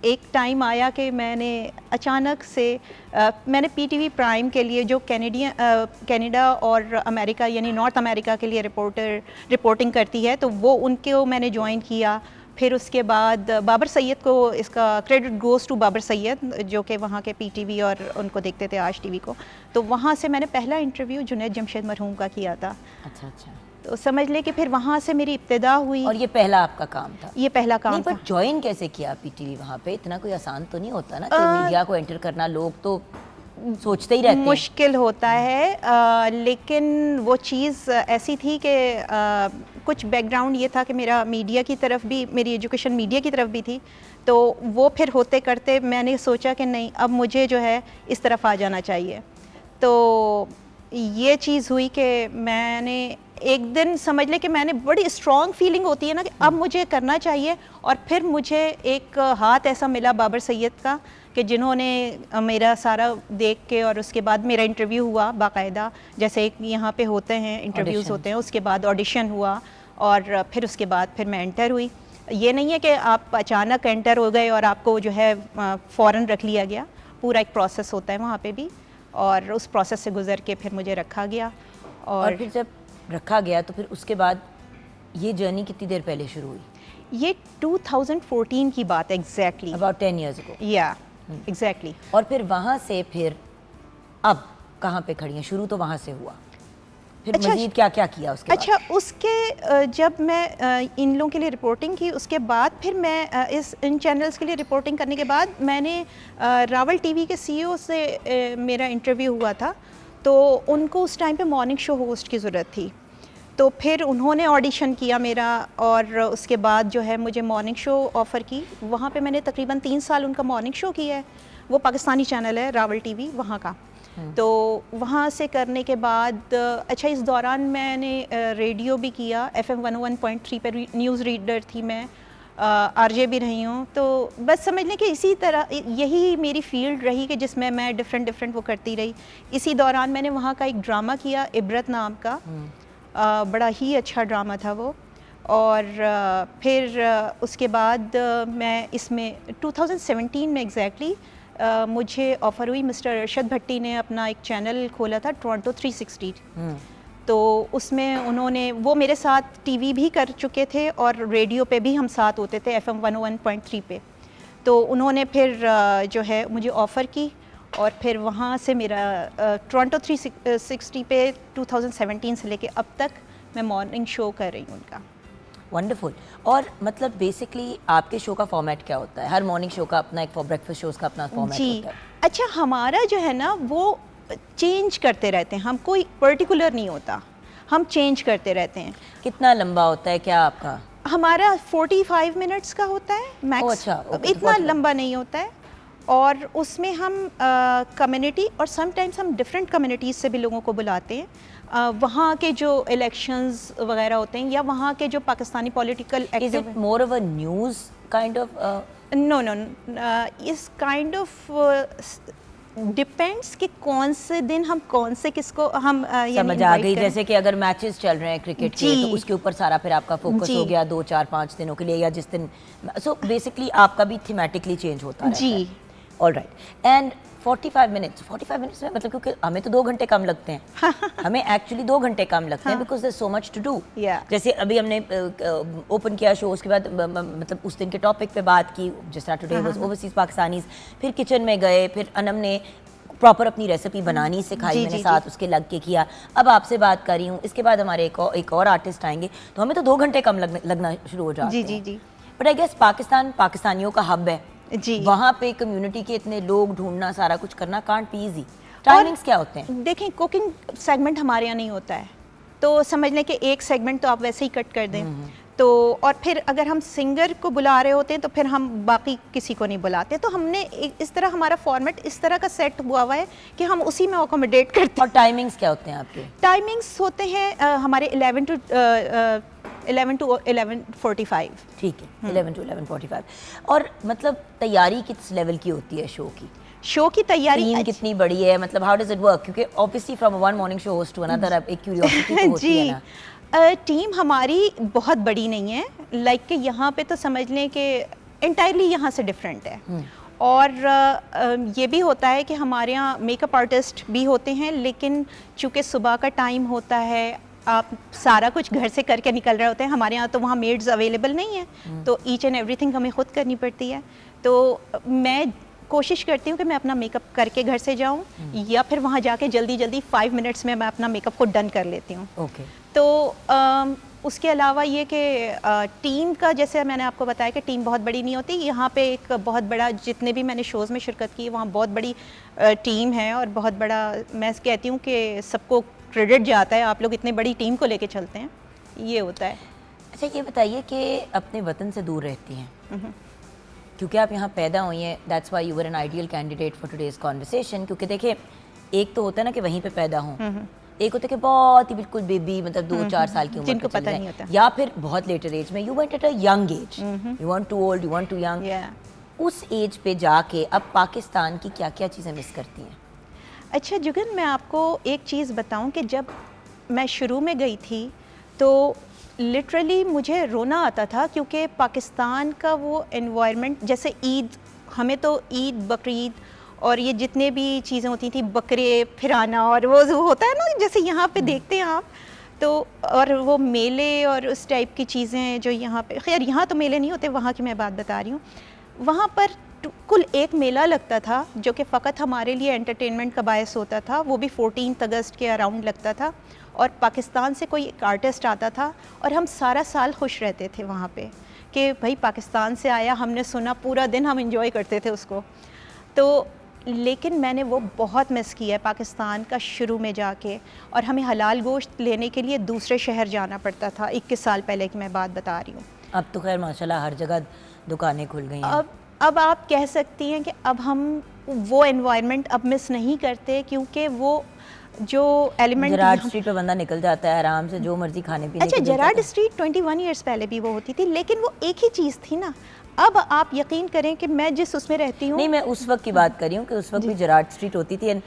एक टाइम आया कि मैंने अचानक से मैंने पीटीवी प्राइम के लिए जो कनाडा और अमेरिका यानी नॉर्थ अमेरिका के लिए रिपोर्टिंग करती है, तो वो उनको मैंने ज्वाइन किया। फिर उसके बाद बाबर सैयद को, इसका credit goes to Babar Syed जो कि वहाँ के पीटीवी और उनको देखते थे आज टीवी को, तो वहाँ से मैंने पहला इंटरव्यू जुनैद जमशेद मरहूम का किया था। अच्छा अच्छा। तो समझ ले कि फिर वहाँ से मेरी इब्तिदा हुई। और ये पहला आपका काम था? ये पहला काम था। पर ज्वाइन कैसे किया पीटीवी? वहाँ पे इतना कोई आसान तो नहीं होता ना कि मीडिया को एंटर करना, लोग तो सोचते ही रहते हैं। मुश्किल होता है, लेकिन वो चीज़ ऐसी थी कि कुछ बैकग्राउंड ये था कि मेरा मीडिया की तरफ भी, मेरी एजुकेशन मीडिया की तरफ भी थी, तो वो फिर होते करते मैंने सोचा कि नहीं, अब मुझे जो है इस तरफ आ जाना चाहिए। तो ये चीज़ हुई कि मैंने एक दिन समझ ले कि मैंने बड़ी स्ट्रॉन्ग फीलिंग होती है ना कि अब मुझे करना चाहिए। और फिर मुझे एक हाथ ऐसा मिला बाबर सैयद का कि जिन्होंने मेरा सारा देख के, और उसके बाद मेरा इंटरव्यू हुआ बाकायदा, जैसे एक यहाँ पे होते हैं इंटरव्यूज़ होते हैं, उसके बाद ऑडिशन हुआ और फिर उसके बाद फिर मैं एंटर हुई। ये नहीं है कि आप अचानक एंटर हो गए और आपको जो है फ़ौरन रख लिया गया, पूरा एक प्रोसेस होता है वहाँ पे भी, और उस प्रोसेस से गुज़र के फिर मुझे रखा गया। और फिर जब रखा गया तो फिर उसके बाद ये जर्नी कितनी देर पहले शुरू हुई? ये 2014 की बात है एग्जैक्टली, अबाउट 10 years ago. या एग्जैक्टली। और फिर वहाँ से फिर अब कहाँ पे खड़ी हैं? शुरू तो वहाँ से हुआ, फिर अच्छा, मजीद क्या क्या किया उसके बाद? अच्छा, उसके जब मैं इन लोगों के लिए रिपोर्टिंग की, उसके बाद फिर मैं इन चैनल्स के लिए रिपोर्टिंग करने के बाद मैंने रावल टीवी के सीईओ से मेरा इंटरव्यू हुआ था, तो उनको उस टाइम पे मॉर्निंग शो होस्ट की ज़रूरत थी, तो फिर उन्होंने ऑडिशन किया मेरा, और उसके बाद जो है मुझे मॉर्निंग शो ऑफ़र की। वहाँ पे मैंने तकरीबन 3 साल उनका मॉर्निंग शो किया है। वो पाकिस्तानी चैनल है रावल टीवी वहाँ का। तो वहाँ से करने के बाद अच्छा, इस दौरान मैंने रेडियो भी किया, FM 101.3 पर न्यूज़ रीडर थी मैं, आरजे भी रही हूँ। तो बस समझ लें कि इसी तरह यही मेरी फील्ड रही कि जिसमें मैं डिफरेंट वो करती रही। इसी दौरान मैंने वहाँ का एक ड्रामा किया, इबरत नाम का, बड़ा ही अच्छा ड्रामा था वो। और फिर उसके बाद मैं इसमें 2017 में एग्जैक्टली मुझे ऑफ़र हुई। मिस्टर अरशद भट्टी ने अपना एक चैनल खोला था, टोरंटो 360। तो उसमें उन्होंने, वो मेरे साथ टीवी भी कर चुके थे और रेडियो पे भी हम साथ होते थे, FM 101.3 पे। तो उन्होंने फिर जो है मुझे ऑफ़र की, और फिर वहाँ से मेरा टोरंटो 360 पे 2017 से लेके अब तक मैं मॉर्निंग शो कर रही हूँ उनका। वंडरफुल। और मतलब बेसिकली आपके शो का फॉर्मेट क्या होता है? हर मॉर्निंग शो का अपना एक, ब्रेकफास्ट शोज़ का अपना फॉर्मेट जी, होता है। अच्छा, हमारा जो है ना वो चेंज करते रहते हैं, हम कोई पर्टिकुलर नहीं होता, हम चेंज करते रहते हैं। कितना लंबा होता है क्या आपका? हमारा 45 मिनट्स का होता है मैक्स। अच्छा, ओके, इतना 45 लंबा नहीं होता है। और उसमें हम कम्युनिटी, और समटाइम्स हम डिफरेंट कम्युनिटीज़ से भी लोगों को बुलाते हैं। वहाँ के जो इलेक्शंस वगैरह होते हैं, या वहाँ के जो Pakistani political is it more of a news kind of? No no, is kind of depends कि कौन से दिन हम कौन से किसको हम समझ आ गई। जैसे कि अगर मैचेस चल रहे हैं क्रिकेट के, तो उसके ऊपर सारा फिर आपका फोकस हो गया 2, 4, 5 दिनों के लिए, या जिस दिन। सो बेसिकली आपका भी थीमेटिकली चेंज होता है। जी, ऑल राइट। एंड 45 मिनट्स में, मतलब क्योंकि हमें तो 2 घंटे कम लगते हैं हमें एक्चुअली 2 घंटे कम लगते हैं, because there so much to do. जैसे अभी हमने ओपन किया शो, उसके बाद मतलब उस दिन के टॉपिक पे बात की, जिस तरह टुडे वाज ओवरसीज पाकिस्तानीज, फिर किचन में गए, फिर अनम ने प्रॉपर अपनी रेसिपी बनानी सिखाई, मैंने साथ उसके लग के किया। अब आपसे बात कर रही हूँ, इसके बाद हमारे एक और आर्टिस्ट आएंगे, तो हमें तो 2 घंटे कम लगना शुरू हो जाते हैं। जी। बट आई गेस पाकिस्तान पाकिस्तानियों का हब है जी, वहाँ पे कम्युनिटी के इतने लोग ढूंढना, सारा कुछ करना कांट बी इजी। टाइमिंग्स क्या होते हैं? देखें, कुकिंग सेगमेंट हमारे यहाँ नहीं होता है, तो समझ लें कि एक सेगमेंट तो आप वैसे ही कट कर दें। तो और फिर अगर हम सिंगर को बुला रहे होते हैं तो फिर हम बाकी किसी को नहीं बुलाते। तो हमने इस तरह हमारा फॉर्मेट इस तरह का सेट हुआ है कि हम उसी में अकोमोडेट करते हैं। और टाइमिंग्स क्या होते हैं आपके? टाइमिंग्स होते हैं हमारे 11 to 11:45। ठीक है, 11 to 11:45। और मतलब तैयारी किस लेवल की होती है शो की? शो की तैयारी टीम कितनी बड़ी है, मतलब हाउ डज इट वर्क? क्योंकि obviously from one morning show host to another एक क्यूरियोसिटी तो होती है ना। टीम हमारी बहुत बड़ी नहीं है, लाइक कि यहाँ पे तो समझ लें कि इंटायरली यहाँ से डिफरेंट है। और ये भी होता है कि हमारे यहाँ मेकअप आर्टिस्ट भी होते हैं, लेकिन चूँकि सुबह का टाइम होता है, आप सारा कुछ घर से करके निकल रहे होते हैं। हमारे यहाँ तो वहाँ मेड्स अवेलेबल नहीं है, तो ईच एंड एवरीथिंग हमें खुद करनी पड़ती है। तो मैं कोशिश करती हूँ कि मैं अपना मेकअप करके घर से जाऊँ, या फिर वहाँ जाके जल्दी 5 मिनट्स में मैं अपना मेकअप को डन कर लेती हूँ। ओके। तो उसके अलावा ये कि टीम का, जैसे मैंने आपको बताया कि टीम बहुत बड़ी नहीं होती। यहाँ पे एक बहुत बड़ा, जितने भी मैंने शोज़ में शिरकत की वहाँ बहुत बड़ी टीम है, और बहुत बड़ा, मैं कहती हूँ कि सबको क्रेडिट जाता है, आप लोग इतनी बड़ी टीम को लेके चलते हैं, ये होता है। अच्छा, ये बताइए कि अपने वतन से दूर रहती हैं, क्योंकि आप यहाँ पैदा हुई हैं, that's why you were an ideal candidate for today's conversation. क्योंकि देखिए, एक तो होता है ना कि वहीं पे पैदा हूँ, एक होता है कि बहुत ही बिल्कुल बेबी, मतलब 2-4 साल की उम्र, जिनको पता नहीं होता, या फिर बहुत लेटर एज में। You went at a young age, you want to old, you want to young. उस एज पे जाके अब पाकिस्तान की क्या क्या चीज़ें मिस करती हैं? अच्छा जुगन, मैं आपको एक चीज़ बताऊं कि जब मैं शुरू में गई थी तो लिटरली मुझे रोना आता था, क्योंकि पाकिस्तान का वो एनवायरनमेंट, जैसे ईद, हमें तो ईद, बकरीद और ये जितने भी चीज़ें होती थी, बकरे फिराना, और वो जो होता है ना, जैसे यहाँ पे देखते हैं आप, तो और वो मेले और उस टाइप की चीज़ें जो यहाँ पे, खैर यहाँ तो मेले नहीं होते, वहाँ की मैं बात बता रही हूँ। वहाँ पर कुल एक मेला लगता था जो कि फ़कत हमारे लिए एंटरटेनमेंट का बायस होता था, वो भी 14 अगस्त के अराउंड लगता था, और पाकिस्तान से कोई एक आर्टिस्ट आता था और हम सारा साल खुश रहते थे वहाँ पे कि भाई पाकिस्तान से आया, हमने सुना, पूरा दिन हम इंजॉय करते थे उसको। तो लेकिन मैंने वो बहुत मिस किया है पाकिस्तान का शुरू में जाके, और हमें हलाल गोश्त लेने के लिए दूसरे शहर जाना पड़ता था। 21 साल पहले की मैं बात बता रही हूँ। अब तो खैर माशाल्लाह हर जगह दुकानें खुल गई हैं। अब आप कह सकती हैं कि अब हम वो एनवायरनमेंट अब मिस नहीं करते, क्योंकि वो जो एलिमेंट जेरार्ड स्ट्रीट पे बंदा निकल जाता है आराम से, जो मर्जी खाने पीने अच्छा, जेरार्ड स्ट्रीट 21 ईयर्स पहले भी वो होती थी, लेकिन वो एक ही चीज़ थी ना। अब आप यकीन करें कि मैं जिस उसमें रहती हूँ, नहीं, मैं उस वक्त की बात कर रही हूँ कि उस वक्त भी जेरार्ड स्ट्रीट होती थी। एंड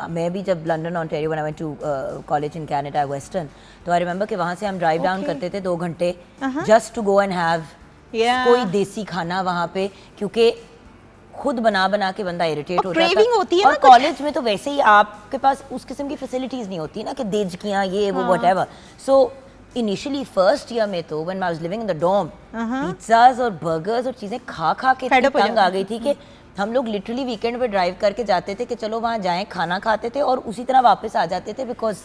मैं भी जब London Ontario when I went to college in Canada western, तो आई रिमेंबर कि वहाँ से हम ड्राइव डाउन करते थे 2 घंटे just to go and have कोई देसी खाना वहाँ पे, क्योंकि खुद बना बना के बंदा इरिटेट होता क्रेविंग होती है और ना। कॉलेज में तो वैसे ही आपके पास उस किस्म की फैसिलिटीज नहीं होती ना कि देजकियाँ ये वो whatever. So initially first year में तो when I was living in the dorm, pizzas और बर्गर्स और चीज़ें खा खा के इतनी तंग आ गई थी कि हम लोग लिटरली वीकेंड पे ड्राइव करके जाते थे कि चलो वहाँ जाएं, खाना खाते थे और उसी तरह वापस आ जाते थे, बिकॉज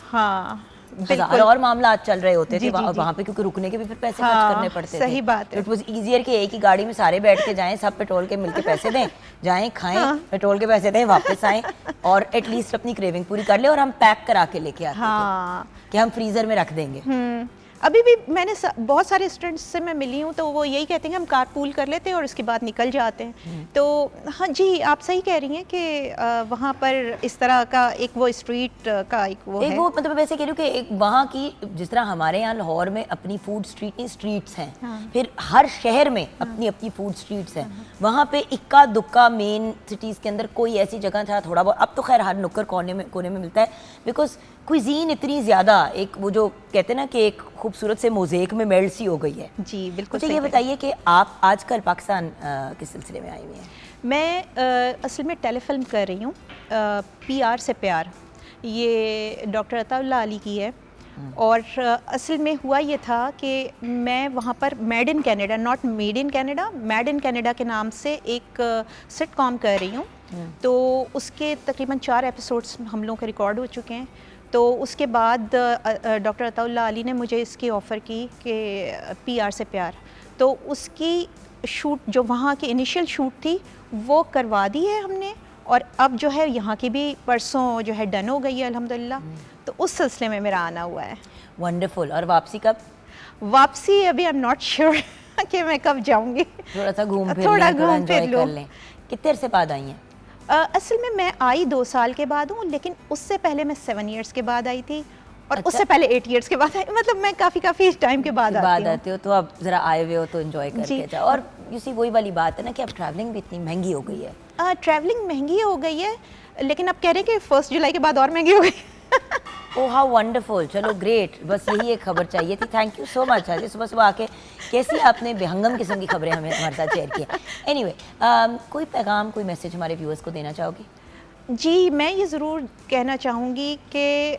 हजार और मामला चल रहे होते थे वहाँ पे, क्योंकि रुकने के भी फिर पैसे खर्च करने पड़ते थे। सही बात है। इट वाज ईजियर कि एक ही गाड़ी में सारे बैठ के जाएं, सब पेट्रोल के मिलके पैसे दें, जाएं खाएं, पेट्रोल के पैसे दें, वापस आएं और एटलीस्ट अपनी क्रेविंग पूरी कर ले। और हम पैक करा के लेके आते थे कि हम फ्रीजर में रख देंगे। अभी भी मैंने बहुत सारे स्टूडेंट्स से मैं मिली हूँ, तो वो यही कहते हैं कि हम कारपूल कर लेते हैं और उसके बाद निकल जाते हैं। तो हाँ जी, आप सही कह रही हैं कि वहाँ पर इस तरह का एक वो स्ट्रीट का एक वो है। वो मतलब वैसे कह रही हूँ कि एक वहाँ की, जिस तरह हमारे यहाँ लाहौर में अपनी फूड स्ट्रीट नहीं, स्ट्रीट्स हैं, फिर हर शहर में अपनी अपनी फूड स्ट्रीट्स हैं। वहाँ पे इक्का दुक्का मेन सिटीज़ के अंदर कोई ऐसी जगह था थोड़ा बहुत, अब तो खैर हर नुक्कड़ कोने में मिलता है, बिकॉज कुजीन इतनी ज़्यादा, एक वो जो कहते हैं ना कि एक खूबसूरत से मोज़ेक में मेल्ट सी हो गई है। जी बिल्कुल। मुझे ये बताइए कि आप आजकल पाकिस्तान किस सिलसिले में आई हुई हैं? मैं असल में टेलीफिल्म कर रही हूँ, PR से प्यार, ये डॉक्टर अताउल्लाह अली की है। और असल में हुआ ये था कि मैं वहाँ पर made in Canada, not made in Canada, made in Canada के नाम से एक सिटकॉम कर रही हूँ। तो उसके तकरीबन 4 एपिसोड्स हम लोगों के रिकॉर्ड हो चुके हैं। तो उसके बाद डॉक्टर अताउल्लाह अली ने मुझे इसकी ऑफ़र की कि PR से प्यार, तो उसकी शूट जो वहाँ की इनिशियल शूट थी वो करवा दी है हमने, और अब जो है यहाँ की भी परसों जो है डन हो गई है अल्हम्दुलिल्लाह। तो उस सिलसिले में मेरा आना हुआ है। वंडरफुल। और वापसी कब? वापसी अभी आई एम नॉट श्योर कि मैं कब जाऊँगी। थोड़ा सा घूम फिर थोड़ा लें, थोड़ा घूम फिर एंजॉय कर लें। कितने देर से बाद आई हैं? असल में मैं आई 2 साल के बाद हूँ, लेकिन उससे पहले मैं 7 इयर्स के बाद आई थी, और अच्छा। उससे पहले 8 इयर्स के बाद आई। मतलब मैं काफ़ी टाइम के बाद आती हो, तो अब ज़रा आए हुए हो तो एंजॉय करके जाओ। और इसी वही वाली बात है ना कि अब ट्रैवलिंग भी इतनी महंगी हो गई है। ट्रैवलिंग महंगी हो गई है, लेकिन अब कह रहे हैं कि 1 जुलाई के बाद और महंगी हो गई। ओह हाउ वंडरफुल, चलो ग्रेट, बस यही एक खबर चाहिए थी। Thank you so much. आज सुबह सुबह आके कैसी आपने बेहंगम किस्म की खबरें हमें हमारे साथ शेयर की। एनीवे, कोई पैगाम, कोई मैसेज हमारे व्यूअर्स को देना चाहोगी? जी, मैं ये ज़रूर कहना चाहूँगी कि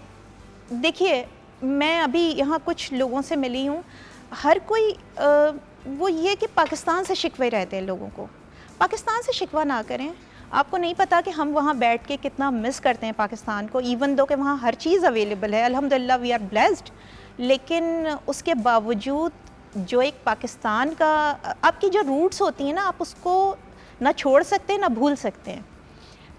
देखिए, मैं अभी यहाँ कुछ लोगों से मिली हूँ, हर कोई वो ये कि पाकिस्तान से शिकवे रहते हैं लोगों को। पाकिस्तान से शिकवा ना करें। आपको नहीं पता कि हम वहाँ बैठ के कितना मिस करते हैं पाकिस्तान को, इवन दो कि वहाँ हर चीज़ अवेलेबल है, अल्हम्दुलिल्लाह वी आर ब्लेस्ड। लेकिन उसके बावजूद जो एक पाकिस्तान का आपकी जो रूट्स होती हैं ना, आप उसको ना छोड़ सकते हैं ना भूल सकते हैं।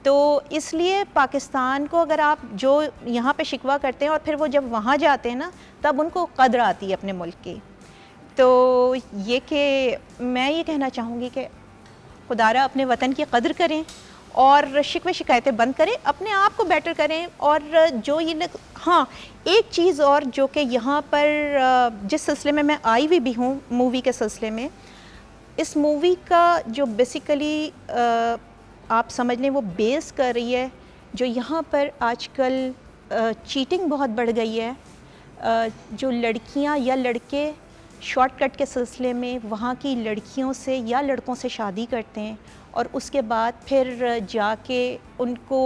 तो इसलिए पाकिस्तान को अगर आप जो यहाँ पे शिकवा करते हैं और फिर वो जब वहाँ जाते हैं ना, तब उनको कदर आती है अपने मुल्क की। तो ये कि मैं ये कहना चाहूँगी कि खुदारा अपने वतन की कदर करें और शिकवे शिकायतें बंद करें, अपने आप को बेटर करें। और जो ये हाँ, एक चीज़ और जो कि यहाँ पर जिस सिलसिले में मैं आई हुई भी हूँ मूवी के सिलसिले में, इस मूवी का जो बेसिकली आप समझ लें वो बेस कर रही है, जो यहाँ पर आजकल चीटिंग बहुत बढ़ गई है। जो लड़कियाँ या लड़के शॉर्टकट के सिलसिले में वहाँ की लड़कियों से या लड़कों से शादी करते हैं और उसके बाद फिर जाके उनको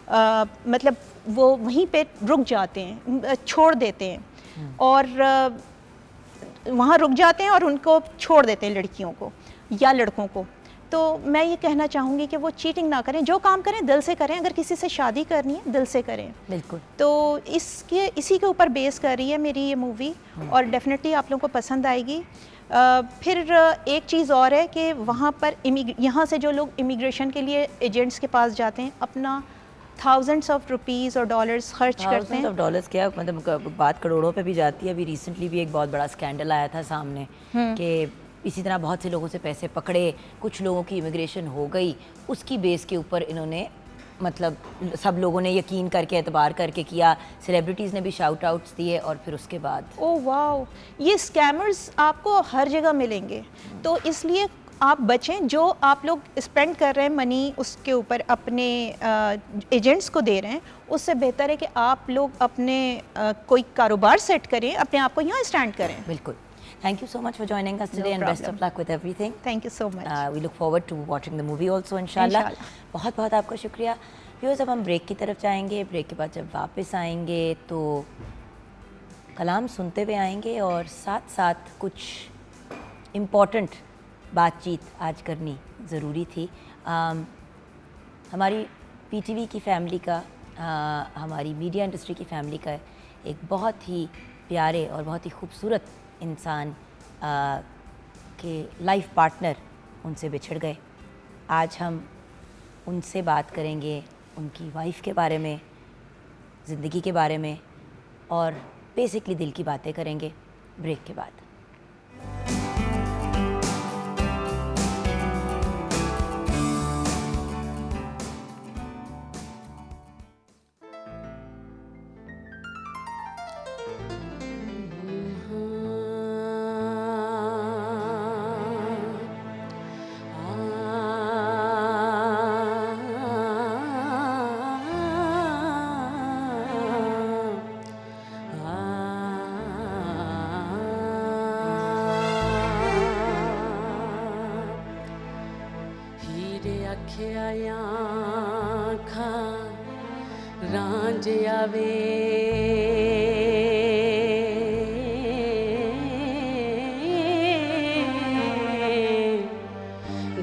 मतलब वो वहीं पे रुक जाते हैं, छोड़ देते हैं। और वहाँ रुक जाते हैं और उनको छोड़ देते हैं, लड़कियों को या लड़कों को। तो मैं ये कहना चाहूँगी कि वो चीटिंग ना करें, जो काम करें दिल से करें, अगर किसी से शादी करनी है दिल से करें। बिल्कुल। तो इसी के ऊपर बेस कर रही है मेरी ये मूवी, और डेफिनेटली आप लोगों को पसंद आएगी। फिर एक चीज़ और है कि वहाँ पर यहाँ से जो लोग इमिग्रेशन के लिए एजेंट्स के पास जाते हैं, अपना थाउजेंड्स ऑफ रुपीज़ और डॉलर्स खर्च करते हैं। ऑफ डॉलर्स क्या, मतलब बात करोड़ों पे भी जाती है। अभी रिसेंटली भी एक बहुत बड़ा स्कैंडल आया था सामने कि इसी तरह बहुत से लोगों से पैसे पकड़े, कुछ लोगों की इमिग्रेशन हो गई, उसकी बेस के ऊपर इन्होंने, मतलब सब लोगों ने यकीन करके एतबार करके किया, सेलिब्रिटीज़ ने भी शाउट आउट्स दिए, और फिर उसके बाद ओह वाओ, ये स्कैमर्स आपको हर जगह मिलेंगे। तो इसलिए आप बचें, जो आप लोग स्पेंड कर रहे हैं मनी उसके ऊपर अपने एजेंट्स को दे रहे हैं, उससे बेहतर है कि आप लोग अपने कोई कारोबार सेट करें, अपने आप को यहाँ स्टैंड करें। बिल्कुल। Thank you so much for joining us today, and best of luck with everything. Thank you so much. We look forward to watching the movie also, inshallah. बहुत बहुत आपका शुक्रिया। व्यूअर्स, अब हम ब्रेक की तरफ जाएंगे। ब्रेक के बाद जब वापस आएंगे तो कलाम सुनते हुए आएंगे, और साथ साथ कुछ इम्पॉर्टेंट बातचीत आज करनी ज़रूरी थी। हमारी PTV की फैमिली का, हमारी मीडिया इंडस्ट्री की फैमिली का एक बहुत ही प्यारे और बहुत ही खूबसूरत इंसान के लाइफ पार्टनर उनसे बिछड़ गए। आज हम उनसे बात करेंगे, उनकी वाइफ के बारे में, ज़िंदगी के बारे में, और बेसिकली दिल की बातें करेंगे ब्रेक के बाद।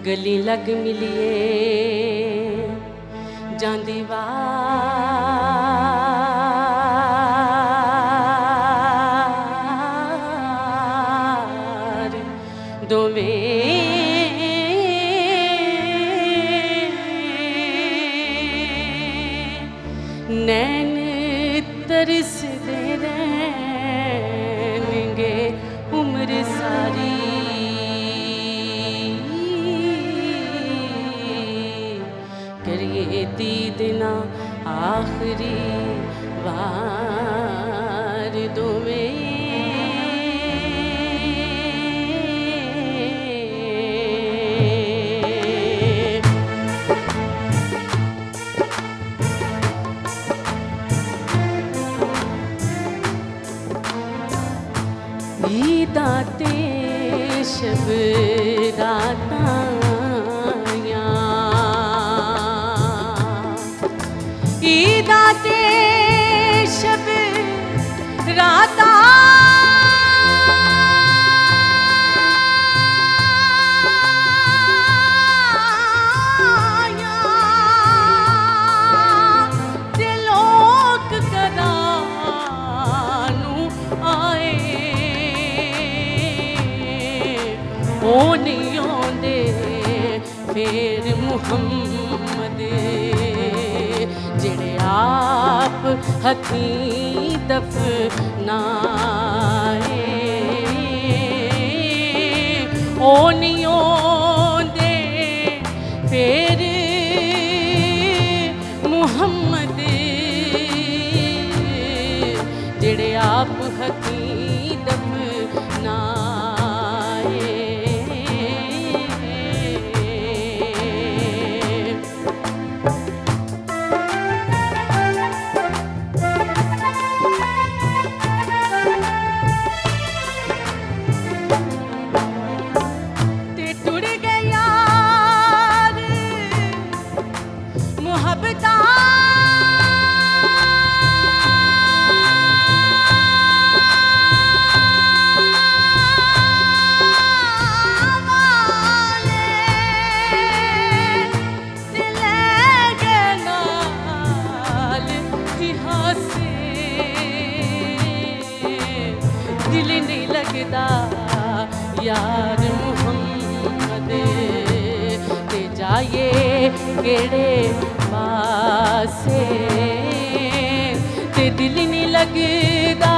गली लग मिलिए जांदी वार दोवें नैन तरसदे रहनेंगे उम्र सारी। करिए दीदना आखिरी बार दोवें ईदाते शब रातायां ईदाते शब राता फिर मुहम्मद जेड़े आप हथीं दफनाए ओ नहीं ओंदे फिर मुहम्मद जेड़े आप हथीं दफनाए। केड़े पासे ते दिल नहीं लगदा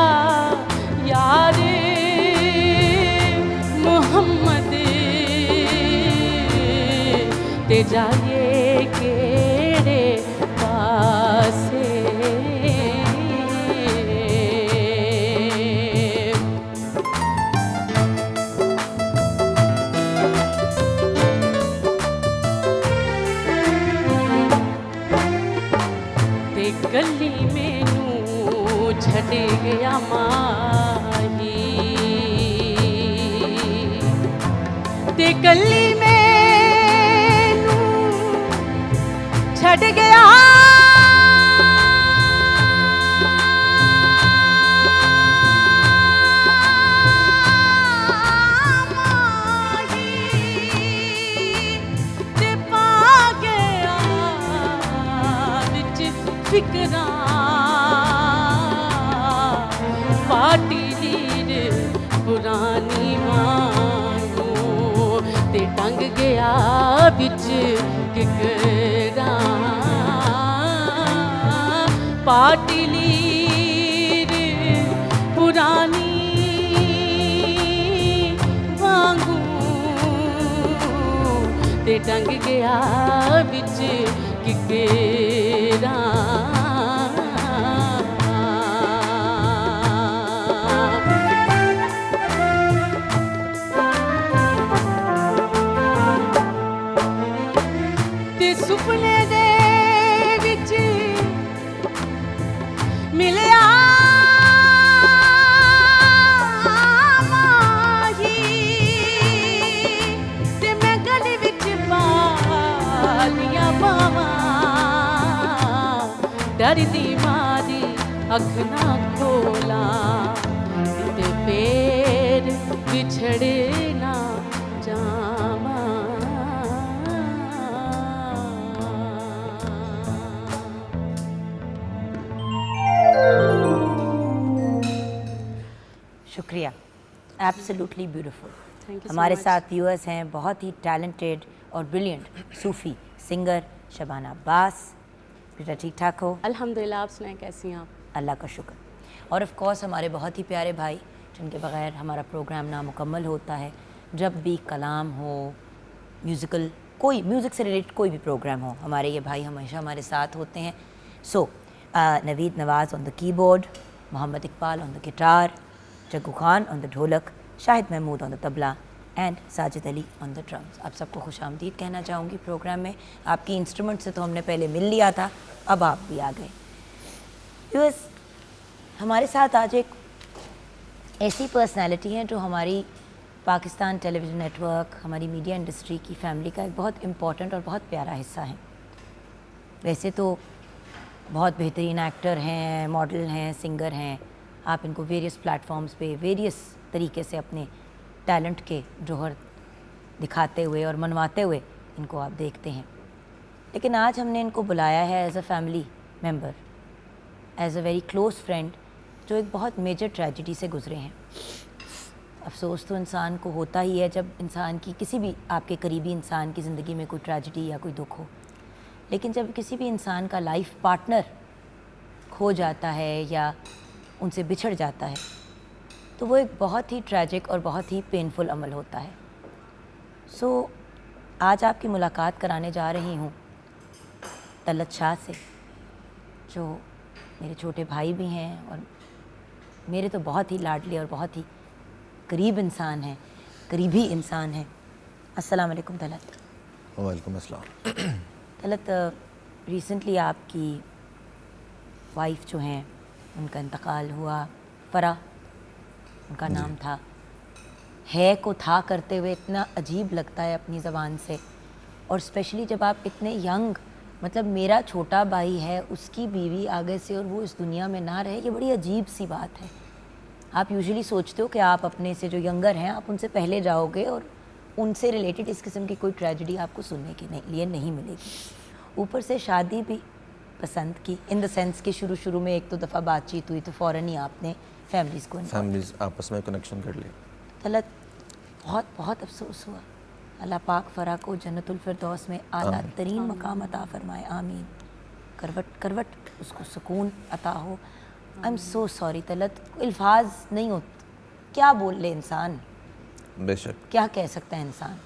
यार मोहम्मद ते जाए केड़े पासे ते गली मैनू छड़ गया माही ते गली मैनू छड़ गया ते पा गया विच फिकरां पार्टी लीड पुरानी मांगू ते टंग गया बिच किकरां पार्टी लीड पुरानी वांगू ते टंग गया बिच किकरां सुपने दे विच मिलिया माही ते मैं गली विच पालियां बावां डरदी मारी अख ना खोलां ते पैर बिछड़े ना जावां शुक्रिया, absolutely beautiful. Thank you so हमारे much. साथ व्यूअर्स हैं बहुत ही टैलेंटेड और ब्रिलियंट सूफ़ी सिंगर शबाना अब्बास। बेटा ठीक ठाक हो? अल्हम्दुलिल्लाह। आप सुनाएं कैसी हैं आप? अल्लाह का शुक्र। और ऑफ कोर्स हमारे बहुत ही प्यारे भाई जिनके बगैर हमारा प्रोग्राम नामुकम्मल होता है। जब भी कलाम हो, म्यूज़िकल, कोई म्यूज़िक से रिलेटेड कोई भी प्रोग्राम हो, हमारे ये भाई हमेशा हमारे साथ होते हैं। So Naveed Nawaz on the keyboard, Mohammad Iqbal on the guitar, Jaggu Khan on the dholak, Shahid Mahmood on the tabla and Sajid Ali on the drums. आप सबको खुशामदीद कहना चाहूँगी प्रोग्राम में। आपकी इंस्ट्रूमेंट से तो हमने पहले मिल लिया था, अब आप भी आ गए। व्यूअर्स, हमारे साथ आज एक ऐसी पर्सनालिटी हैं जो हमारी पाकिस्तान टेलीविज़न नेटवर्क, हमारी मीडिया इंडस्ट्री की फैमिली का एक बहुत इम्पॉर्टेंट और बहुत प्यारा हिस्सा है। वैसे तो बहुत बेहतरीन एक्टर हैं, मॉडल हैं, सिंगर हैं। आप इनको वेरियस प्लेटफॉर्म्स पे वेरियस तरीके से अपने टैलेंट के जौहर दिखाते हुए और मनवाते हुए इनको आप देखते हैं। लेकिन आज हमने इनको बुलाया है as a family member, as a very close friend, जो एक बहुत मेजर ट्रेजिडी से गुजरे हैं। अफसोस तो इंसान को होता ही है जब इंसान की, किसी भी आपके करीबी इंसान की ज़िंदगी में कोई ट्रेजिडी या कोई दुख हो। लेकिन जब किसी भी इंसान का लाइफ पार्टनर खो जाता है या उनसे बिछड़ जाता है तो वो एक बहुत ही ट्रैजिक और बहुत ही पेनफुल अमल होता है। सो आज आपकी मुलाकात कराने जा रही हूँ तलत शाह से, जो मेरे छोटे भाई भी हैं और मेरे तो बहुत ही लाडले और बहुत ही करीब इंसान हैं, करीबी इंसान हैं। अस्सलाम वालेकुम तलत। वालेकुम अस्सलाम। तलत, रिसेंटली आपकी वाइफ जो हैं उनका इंतकाल हुआ। फ़रा उनका नाम था। है को था करते हुए इतना अजीब लगता है अपनी ज़बान से, और स्पेशली जब आप इतने यंग, मतलब मेरा छोटा भाई है, उसकी बीवी आगे से और वो इस दुनिया में ना रहे, ये बड़ी अजीब सी बात है। आप यूजुअली सोचते हो कि आप अपने से जो यंगर हैं आप उनसे पहले जाओगे और उनसे रिलेटेड इस किस्म की कोई ट्रेजिडी आपको सुनने के लिए नहीं मिलेगी। ऊपर से शादी भी पसंद की, इन द सेंस कि शुरू में एक दो दफ़ा बातचीत हुई तो फ़ौरन ही आपने फैमिलीज़ को फैमिलीज आपस में कनेक्शन कर लिया। तलत, बहुत बहुत अफसोस हुआ। अल्लाह पाक फ़रा को जन्नतुल फिरदौस में आला तरीन मकाम अता फरमाए, आमीन। करवट करवट उसको सुकून अता हो। आई एम सो सॉरी तलत, अल्फाज नहीं हो, क्या बोल ले इंसान, बेशक क्या कह सकता है इंसान।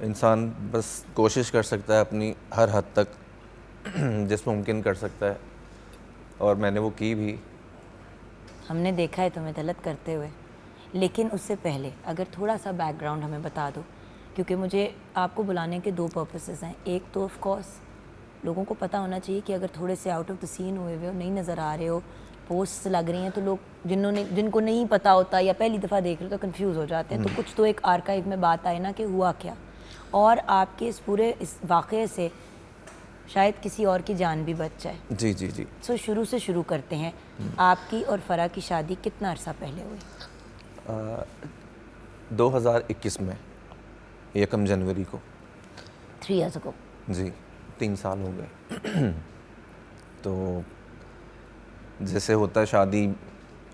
इंसान बस कोशिश कर सकता है अपनी हर हद तक जिस मुमकिन कर सकता है, और मैंने वो की भी। हमने देखा है तुम्हें तलत करते हुए, लेकिन उससे पहले अगर थोड़ा सा बैकग्राउंड हमें बता दो, क्योंकि मुझे आपको बुलाने के दो पर्पसेस हैं। एक तो ऑफ कोर्स लोगों को पता होना चाहिए कि अगर थोड़े से आउट ऑफ द सीन हुए हुए हो, नहीं नज़र आ रहे हो, पोस्ट लग रही हैं, तो लोग जिनको नहीं पता होता या पहली दफ़ा देख रहे हो तो कंफ्यूज हो जाते हैं। तो कुछ तो एक आर्काइव में बात आए ना कि हुआ क्या, और आपके इस पूरे इस वाक़े से शायद किसी और की जान भी बच जाए। जी जी जी। सो शुरू से शुरू करते हैं। आपकी और फ़रा की शादी कितना अरसा पहले हुई? 2021 में 1 जनवरी को। 3 years ago। जी, 3 साल हो गए। तो जैसे होता है, शादी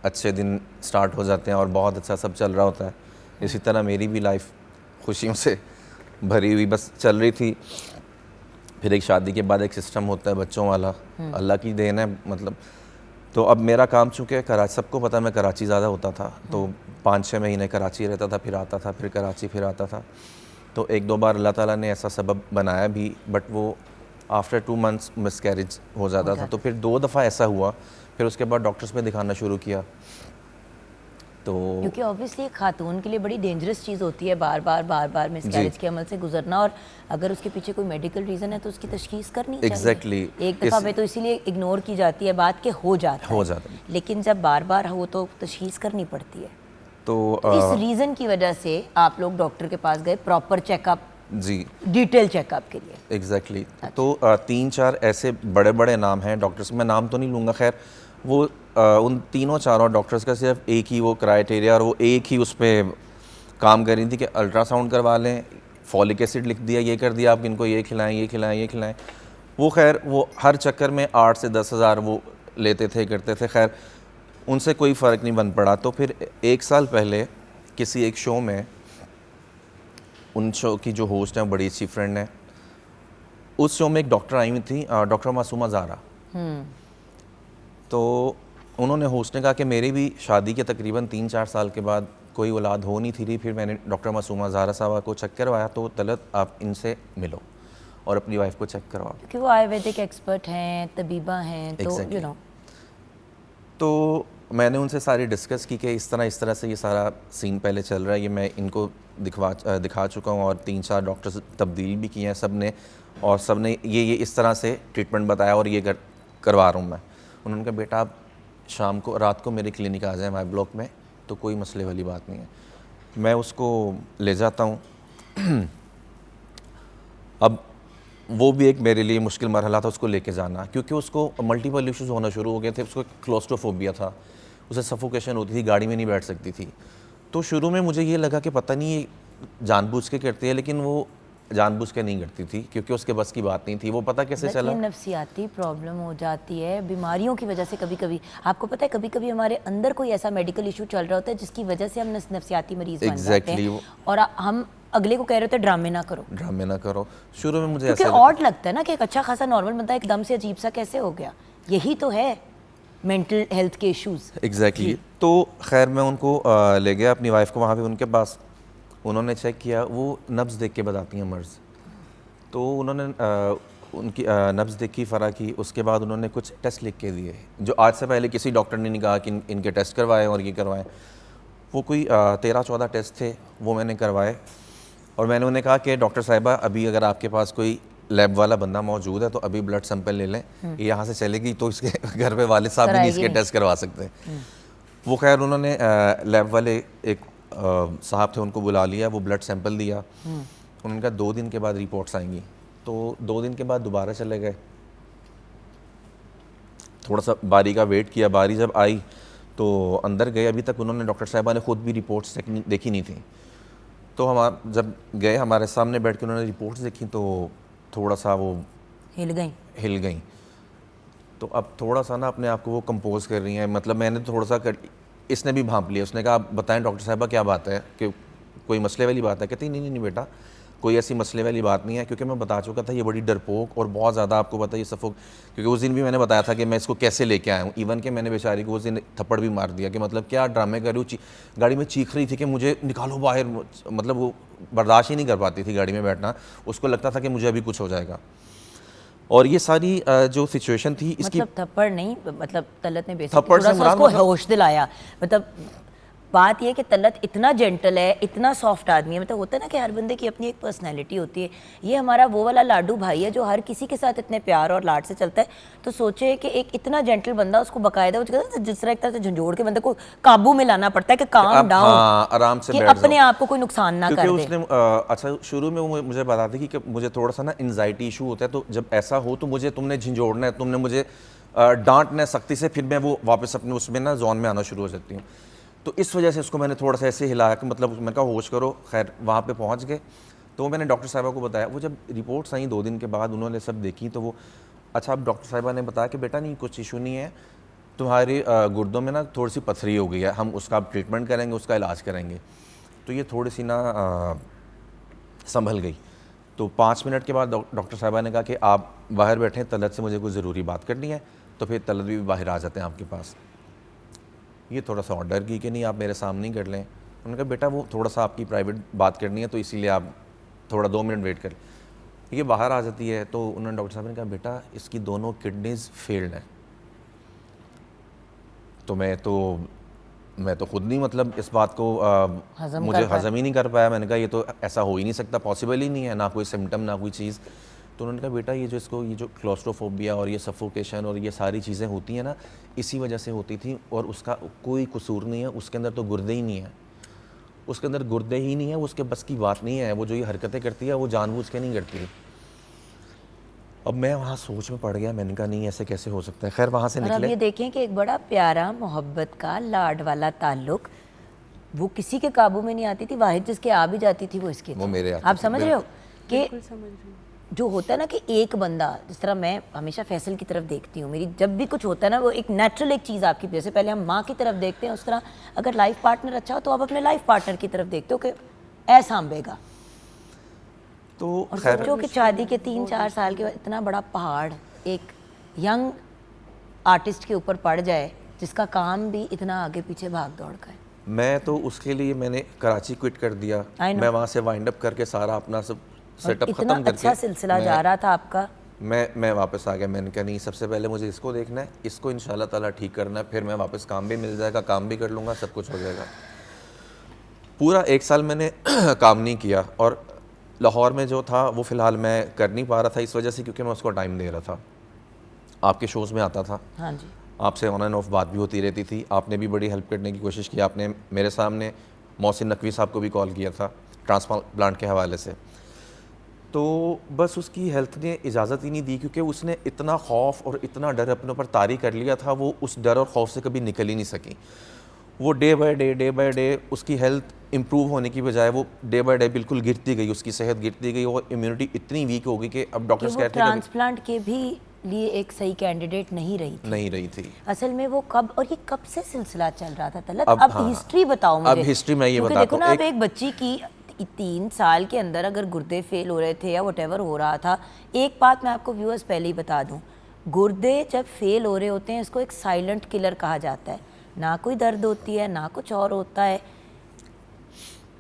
अच्छे दिन स्टार्ट हो जाते हैं और बहुत अच्छा सब चल रहा होता है, इसी तरह मेरी भी लाइफ खुशियों से भरी हुई बस चल रही थी। फिर एक शादी के बाद एक सिस्टम होता है बच्चों वाला, अल्लाह की देन है मतलब। तो अब मेरा काम चूँकि कराची, सबको पता है मैं कराची ज़्यादा होता था, तो 5-6 महीने कराची रहता था, फिर आता था, फिर कराची, फिर आता था। तो 1-2 बार अल्लाह ताला ने ऐसा सबब बनाया भी, बट वो आफ्टर 2 months मिसकैरेज हो जाता था। तो फिर 2 दफ़ा ऐसा हुआ, फिर उसके बाद डॉक्टर्स पे दिखाना शुरू किया। तो क्योंकि ऑब्वियसली एक खातून के लिए बड़ी डेंजरस चीज़ होती है बार बार मिसकैरेज के अमल से गुजरना, और अगर उसके पीछे कोई मेडिकल रीज़न है तो उसकी तशखीस करनी चाहिए। एग्जैक्टली एक दफ़ा में तो इसीलिए इग्नोर की जाती है बात, के हो जाता है, लेकिन जब बार बार हो तो तशखीस करनी पड़ती है। तो इस रीज़न की वजह से आप लोग डॉक्टर के पास गए प्रॉपर चेकअप, जी डिटेल चेकअप के लिए। एग्जैक्टली। तो 3-4 ऐसे बड़े बड़े नाम हैं डॉक्टर्स, मैं नाम तो नहीं लूँगा, खैर वो उन 3-4 डॉक्टर्स का सिर्फ एक ही वो क्राइटेरिया, और वो एक ही उस पर काम कर रही थी कि अल्ट्रासाउंड करवा लें, फॉलिक एसिड लिख दिया, ये कर दिया, आप इनको ये खिलाएं, ये खिलाएं, ये खिलाएं। वो खैर वो हर चक्कर में 8 से 10 हज़ार वो लेते थे, करते थे, खैर उनसे कोई फ़र्क नहीं बन पड़ा। तो फिर 1 साल पहले किसी एक शो में, उन शो की जो होस्ट हैं बड़ी अच्छी फ्रेंड है, उस शो में एक डॉक्टर आई हुई थी, डॉक्टर मासूमा ज़ारा। तो उन्होंने होस्ट ने कहा कि मेरी भी शादी के तकरीबन 3-4 साल के बाद कोई औलाद हो नहीं थी रही। फिर मैंने डॉक्टर मासूमा ज़ारा साहबा को चेक करवाया, तो तलत आप इनसे मिलो और अपनी वाइफ को चेक करवाओ, क्योंकि वो आयुर्वेदिक एक्सपर्ट हैं, तबीबा हैं, तो Exactly. You know. तो मैंने उनसे सारी डिस्कस की कि इस तरह से ये सारा सीन पहले चल रहा है, ये मैं इनको दिखा चुका हूँ, और 3-4 डॉक्टर्स तब्दील भी किए हैं सब ने, और सब ने ये इस तरह से ट्रीटमेंट बताया, और ये करवा रहा हूँ मैं। उन्होंने कहा बेटा आप शाम को, रात को मेरे क्लिनिक आ जाएं वाई ब्लॉक में, तो कोई मसले वाली बात नहीं है। मैं उसको ले जाता हूँ। अब वो भी एक मेरे लिए मुश्किल मरहला था उसको लेके जाना, क्योंकि उसको मल्टीपल इश्यूज होना शुरू हो गए थे। उसको क्लोस्ट्रोफोबिया था, उसे सफोकेशन होती थी, गाड़ी में नहीं बैठ सकती थी। तो शुरू में मुझे ये लगा कि पता नहीं ये जानबूझ के करती है, लेकिन वो जानबूझ के नहीं करती थी, क्योंकि उसके बस की बात नहीं थी। वो पता कैसे चला, ये नफ्सियाती प्रॉब्लम हो जाती है बीमारियों की वजह से। कभी कभी आपको पता है, कभी कभी हमारे अंदर कोई ऐसा मेडिकल इशू चल रहा होता है जिसकी वजह से हम नफ्सियाती मरीज बन जाते हैं, और हम अगले को कह रहे होते हैं ड्रामे ना करो। शुरू में मुझे ऐसा ऑड लगता है ना कि एक अच्छा खासा नॉर्मल बंदा एकदम से अजीब सा कैसे हो गया। यही तो है मेंटल हेल्थ के इश्यूज। एग्जैक्टली। तो खैर मैं उनको ले गया अपनी वाइफ को वहाँ पे उनके पास। उन्होंने चेक किया, वो नब्ज़ देख के बताती हैं मर्ज़। तो उन्होंने उनकी नब्ज़ देखी फ़रा की, उसके बाद उन्होंने कुछ टेस्ट लिख के दिए जो आज से पहले किसी डॉक्टर ने नहीं कहा कि इनके टेस्ट करवाएं और ये करवाएं। वो कोई 13-14 टेस्ट थे, वो मैंने करवाए, और मैंने उन्हें कहा कि डॉक्टर साहिबा अभी अगर आपके पास कोई लैब वाला बंदा मौजूद है तो अभी ब्लड सैंपल ले लें, ये यहाँ से चलेगी तो इसके घर पे वाले साहब भी नहीं इसके टेस्ट करवा सकते। वो खैर उन्होंने लैब वाले एक साहब थे, उनको बुला लिया, वो ब्लड सैंपल दिया। उन्होंने कहा 2 दिन के बाद रिपोर्ट्स आएंगी। तो 2 दिन के बाद दोबारा चले गए, थोड़ा सा बारी का वेट किया। बारी जब आई तो अंदर गए, अभी तक उन्होंने डॉक्टर साहिबा ने खुद भी रिपोर्ट्स देखी नहीं थी। तो हम जब गए, हमारे सामने बैठ के उन्होंने रिपोर्ट्स देखी, तो थोड़ा सा वो हिल गई। तो अब थोड़ा सा ना अपने आप को वो कंपोज कर रही हैं, मतलब मैंने थोड़ा सा इसने भी भांप लिया। उसने कहा आप बताएं डॉक्टर साहिबा क्या बात है, कि कोई मसले वाली बात है? कहती नहीं नहीं नहीं बेटा, कोई ऐसी मसले वाली बात नहीं है, क्योंकि मैं बता चुका था ये बड़ी डरपोक और बहुत ज़्यादा, आपको पता है ये सफोक, क्योंकि उस दिन भी मैंने बताया था कि मैं इसको कैसे लेके आया हूँ। इवन कि मैंने बेचारी को उस दिन थप्पड़ भी मार दिया कि मतलब क्या ड्रामे कर रही हूँ, गाड़ी में चीख रही थी कि मुझे निकालो बाहर, मतलब वो बर्दाश्त ही नहीं कर पाती थी गाड़ी में बैठना, उसको लगता था कि मुझे अभी कुछ हो जाएगा। और ये सारी जो सिचुएशन थी इसकी, मतलब थप्पड़ नहीं, मतलब तलत ने थप्पड़ से थोड़ा सा मुराद उसको मतलब- होश दिलाया। मतलब बात ये कि तलत इतना जेंटल है, इतना सॉफ्ट आदमी है, मतलब होता है ना कि हर बंदे की अपनी एक पर्सनैलिटी होती है। ये हमारा वो वाला लाडू भाई है जो हर किसी के साथ इतने प्यार और लाड से चलता है। तो सोचे कि एक इतना जेंटल बंदा, उसको बाकायदा जिस तरह एक तरह से झंझोड़ के बंदे को काबू में लाना पड़ता है कि काम डाउन, हाँ, आराम से कि बैठ अपने जाओ। आप को कोई नुकसान ना कर क्योंकि दे। उसने अच्छा शुरू में वो मुझे बताती थी कि मुझे थोड़ा सा ना एंजाइटी इशू होता है, तो जब ऐसा हो तो मुझे तुमने झिंझोड़ना है, तुमने मुझे डांटना है सख्ती से, फिर मैं वो वापस अपने उसमें ना जोन में आना शुरू हो जाती हूँ। तो इस वजह से उसको मैंने थोड़ा सा ऐसे हिलाया कि मतलब मैंने कहा होश करो। खैर वहाँ पे पहुँच गए तो मैंने डॉक्टर साहिबा को बताया। वो जब रिपोर्ट्स आई 2 दिन के बाद उन्होंने सब देखी तो वो अच्छा, अब डॉक्टर साहिबा ने बताया कि बेटा नहीं कुछ इशू नहीं है, तुम्हारे गुर्दों में ना थोड़ी सी पथरी हो गई है, हम उसका अब ट्रीटमेंट करेंगे, उसका इलाज करेंगे। तो ये थोड़ी सी ना संभल गई। तो 5 मिनट के बाद डॉक्टर साहिबा ने कहा कि आप बाहर बैठें, तलत से मुझे कोई ज़रूरी बात करनी है। तो फिर तलत भी बाहर आ जाते हैं आपके पास। ये थोड़ा सा ऑर्डर की कि नहीं आप मेरे सामने ही कर लें। उन्होंने कहा बेटा वो थोड़ा सा आपकी प्राइवेट बात करनी है, तो इसीलिए आप थोड़ा 2 मिनट वेट कर। ये बाहर आ जाती है तो उन्होंने डॉक्टर साहब ने कहा बेटा इसकी दोनों किडनीज फेल्ड हैं। तो मैं तो खुद नहीं, मतलब इस बात को मुझे हजम ही नहीं कर पाया। मैंने कहा ये तो ऐसा हो ही नहीं सकता, पॉसिबल ही नहीं है, ना कोई सिम्टम ना कोई चीज़। तो उन्होंने कहा बेटा ये जो क्लोस्ट्रोफोबिया और ये सफोकेशन और ये सारी चीज़ें होती हैं ना, इसी वजह से होती थी, और उसका कोई कसूर नहीं है, उसके अंदर तो गुर्दे ही नहीं है, उसके अंदर गुर्दे ही नहीं है, उसके बस की बात नहीं है। वो जो ये हरकतें करती है वो जानबूझ के नहीं करती। अब मैं वहाँ सोच में पड़ गया, मैंने कहा नहीं ऐसे कैसे हो सकता है। खैर वहाँ से और अब निकले। ये देखें कि एक बड़ा प्यारा मोहब्बत का लाड वाला ताल्लुक, वो किसी के काबू में नहीं आती थी। वाहिद जिसके आ भी जाती थी वो इसके वो थी। मेरे आती आप थी, समझ रहे हो कि समझ रही हूँ। जो होता है ना कि एक बंदा, जिस तरह मैं हमेशा फैसल की तरफ देखती हूँ, मेरी जब भी कुछ होता है ना वो एक नेचुरल एक चीज़ आपकी, जैसे पहले हम माँ की तरफ देखते हैं, उस तरह अगर लाइफ पार्टनर अच्छा हो तो आप अपने लाइफ पार्टनर की तरफ देखते हो कि ऐसा सांभेगा। तो और खैर सोचो कि शादी के 3-4 साल के बाद इतना बड़ा पहाड़ एक यंग आर्टिस्ट के ऊपर पड़ जाए, जिसका काम भी इतना आगे पीछे भाग दौड़ का है। मैं तो उसके लिए मैंने कराची क्विट कर दिया। I know। मैं वहाँ से वाइंड अप करके सारा अपना सब सेटअप इतना ख़त्म करके अच्छा सिलसिला जा रहा था आपका। मैं वापस आ गया। मैंने कहा नहीं सबसे पहले मुझे इसको देखना है, इसको इंशाल्लाह ताला ठीक करना है, फिर मैं वापस काम भी मिल जाएगा, काम भी कर लूँगा, सब कुछ हो जाएगा। पूरा 1 साल मैंने काम नहीं किया, और लाहौर में जो था वो फ़िलहाल मैं कर नहीं पा रहा था इस वजह से क्योंकि मैं उसको टाइम दे रहा था। आपके शोज़ में आता था, हाँ जी, आपसे ऑन एंड ऑफ बात भी होती रहती थी। आपने भी बड़ी हेल्प करने की कोशिश की। आपने मेरे सामने मोहसिन नकवी साहब को भी कॉल किया था ट्रांसप्लांट के हवाले से। तो बस उसकी हेल्थ ने इजाज़त ही नहीं दी, क्योंकि उसने इतना खौफ और इतना डर अपने ऊपर तारी कर लिया था, वो उस डर और खौफ से कभी निकल ही नहीं सकी। वो डे बाय डे उसकी हेल्थ इम्प्रूव होने की बजाय वो डे बाय डे बिल्कुल गिरती गई, उसकी सेहत गिरती गई और इम्यूनिटी इतनी वीक हो गई कि अब डॉक्टर्स कहते हैं ट्रांसप्लांट के भी लिए एक सही कैंडिडेट नहीं रही थी। असल में वो कब और ये कब से सिलसिला चल रहा था तलत? अब हाँ, हिस्ट्री बताओ मुझे। अब हिस्ट्री मैं ये क्योंकि बताता देखो हूँ। ना, अब एक बच्ची की 3 साल के अंदर अगर गुर्दे फेल हो रहे थे या वटेवर हो रहा था, एक बात मैं आपको व्यूअर्स पहले ही बता दूं, गुर्दे जब फेल हो रहे होते हैं इसको एक साइलेंट किलर कहा जाता है। ना कोई दर्द होती है ना कुछ और होता है,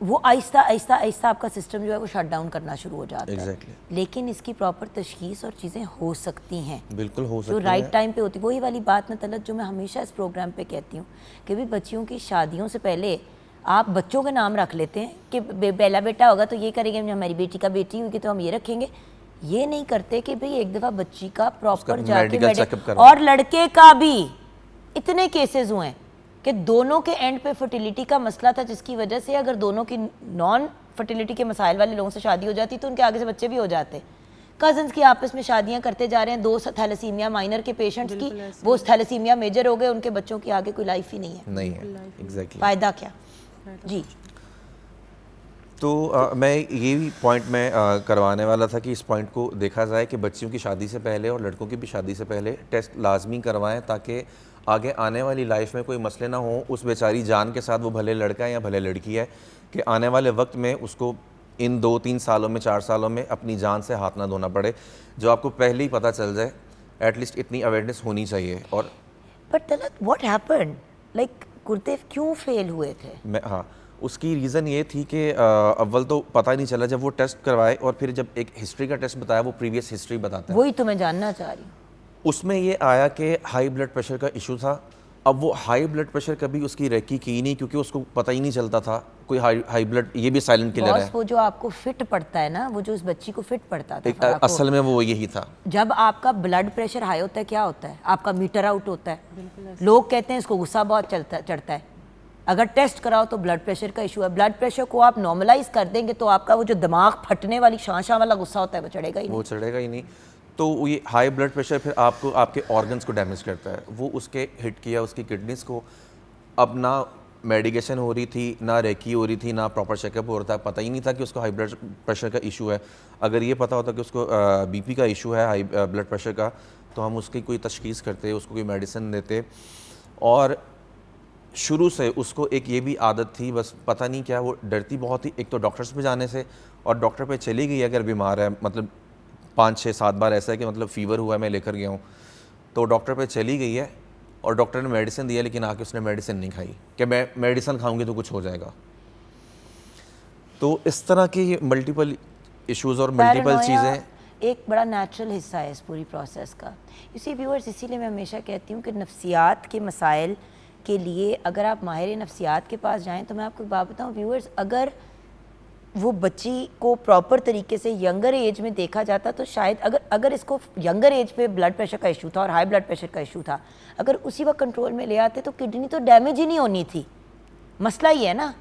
वो आहिस्ता आहिस्ता आहिस्ता आपका सिस्टम जो है वो शट डाउन करना शुरू हो जाता है। लेकिन इसकी प्रॉपर तशखीस और चीज़ें हो सकती हैं, बिल्कुल हो सकती जो हैं, राइट टाइम पे होती। वही वाली बात ना तलत जो मैं हमेशा इस प्रोग्राम पे कहती हूँ कि भी बच्चियों की शादियों से पहले आप बच्चों के नाम रख लेते हैं कि पहला बेटा होगा तो ये करेंगे, हमारी बेटी का बेटी हुई तो हम ये रखेंगे। ये नहीं करते कि भाई एक दफ़ा बच्ची का प्रॉपर जाके और लड़के का भी इतने केसेस हुए हैं कि दोनों के एंड पे फर्टिलिटी का मसला था, जिसकी वजह से अगर दोनों की नॉन फर्टिलिटी के मसाइल वाले लोगों से शादी हो जाती तो उनके आगे से बच्चे भी हो जाते। कजन्स की आपस में शादियां करते जा रहे हैं, 2 थैलेसीमिया माइनर के पेशेंट्स की, वो थैलेसीमिया मेजर हो गए, उनके बच्चों की आगे कोई लाइफ ही नहीं है। एग्जैक्टली। फायदा क्या जी। तो मैं ये भी पॉइंट मैं करवाने वाला था कि इस पॉइंट को देखा जाए कि बच्चियों की शादी से पहले और लड़कों की भी शादी से पहले टेस्ट लाजमी करवाएं, ताकि आगे आने वाली लाइफ में कोई मसले ना हो उस बेचारी जान के साथ, वो भले लड़का है या भले लड़की है, कि आने वाले वक्त में उसको इन 2-3 सालों में, 4 सालों में अपनी जान से हाथ ना धोना पड़े, जो आपको पहले ही पता चल जाए। एटलीस्ट इतनी अवेयरनेस होनी चाहिए। और but Talat what happened, like गुरुदेव क्यों फेल हुए थे? मैं हाँ, उसकी रीज़न ये थी कि अव्वल तो पता ही नहीं चला जब वो टेस्ट करवाए, और फिर जब एक हिस्ट्री का टेस्ट बताया, वो प्रीवियस हिस्ट्री बताता है, वही तो मैं जानना चाह रही हूँ। उसमें ये आया कि हाई ब्लड प्रेशर का इशू था। अब वो हाई ब्लड प्रेशर कभी उसकी रेकी की नहीं, क्योंकि उसको पता ही नहीं चलता था कोई हाई ब्लड, ये भी साइलेंट किलर है। वो जो आपको फिट पड़ता है ना, वो जो उस बच्ची को फिट पड़ता था, असल में वो यही था। जब आपका ब्लड प्रेशर हाई होता है, क्या होता है, आपका मीटर आउट होता है। लोग कहते हैं इसको गुस्सा बहुत चढ़ता है। अगर टेस्ट कराओ तो ब्लड प्रेशर का इशू है। ब्लड प्रेशर को आप नॉर्मलाइज कर देंगे तो आपका वो जो दिमाग फटने वाली शां वाला गुस्सा होता है, वो चढ़ेगा ही नहीं। वो चढ़ेगा ही नहीं। तो ये हाई ब्लड प्रेशर फिर आपको आपके ऑर्गन्स को डैमेज करता है। वो उसके हिट किया उसकी किडनीज को। अब ना मेडिकेशन हो रही थी, ना रेकी हो रही थी, ना प्रॉपर चेकअप हो रहा था। पता ही नहीं था कि उसको हाई ब्लड प्रेशर का इशू है। अगर ये पता होता कि उसको बीपी का इशू है, हाई ब्लड प्रेशर का, तो हम उसकी कोई तशखीस करते, उसको कोई मेडिसिन देते। और शुरू से उसको एक ये भी आदत थी, बस पता नहीं क्या, वो डरती बहुत थी एक तो डॉक्टर्स पे जाने से, और डॉक्टर पे चली गई अगर बीमार है, मतलब 5-6-7 बार ऐसा है कि मतलब फ़ीवर हुआ है, मैं लेकर गया हूँ, तो डॉक्टर पे चली गई है और डॉक्टर ने मेडिसिन दिया, लेकिन आके उसने मेडिसिन नहीं खाई कि मैं मेडिसिन खाऊंगी तो कुछ हो जाएगा। तो इस तरह की मल्टीपल इश्यूज़ और मल्टीपल चीज़ें एक बड़ा नेचुरल हिस्सा है इस पूरी प्रोसेस का। इसी व्यूअर्स, इसीलिए मैं हमेशा कहती हूँ कि नफ्सियात के मसाइल के लिए अगर आप माहिर नफ्सियात के पास जाएं, तो मैं आपको एक बात बताऊँ व्यूअर्स, अगर वो बच्ची को प्रॉपर तरीके से यंगर एज में देखा जाता तो शायद अगर इसको यंगर एज पे ब्लड प्रेशर का इशू था और हाई ब्लड प्रेशर का इशू था, अगर उसी वक्त कंट्रोल में ले आते तो किडनी तो डैमेज ही नहीं होनी थी। मसला ही है ना,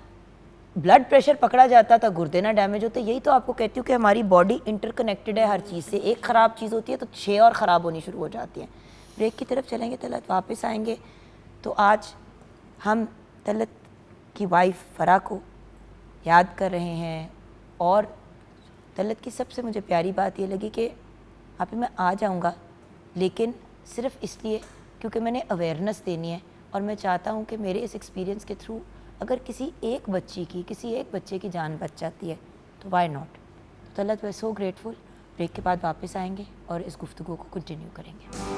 ब्लड प्रेशर पकड़ा जाता था, गुर्दे ना डैमेज होते। यही तो आपको कहती हूँ कि हमारी बॉडी इंटरकनेक्टेड है हर चीज़ से। एक ख़राब चीज़ होती है तो 6 और ख़राब होनी शुरू हो जाती हैं। ब्रेक की तरफ चलेंगे, तलत वापस आएंगे। तो आज हम तलत की वाइफ फ़रा को याद कर रहे हैं, और तलत की सबसे मुझे प्यारी बात ये लगी कि आप मैं आ जाऊंगा, लेकिन सिर्फ इसलिए क्योंकि मैंने अवेयरनेस देनी है, और मैं चाहता हूं कि मेरे इस एक्सपीरियंस के थ्रू अगर किसी एक बच्चे की जान बच जाती है तो वाई नॉट। तो तलत, वे सो ग्रेटफुल। ब्रेक के बाद वापस आएंगे और इस गुफ्तगू को कंटिन्यू करेंगे।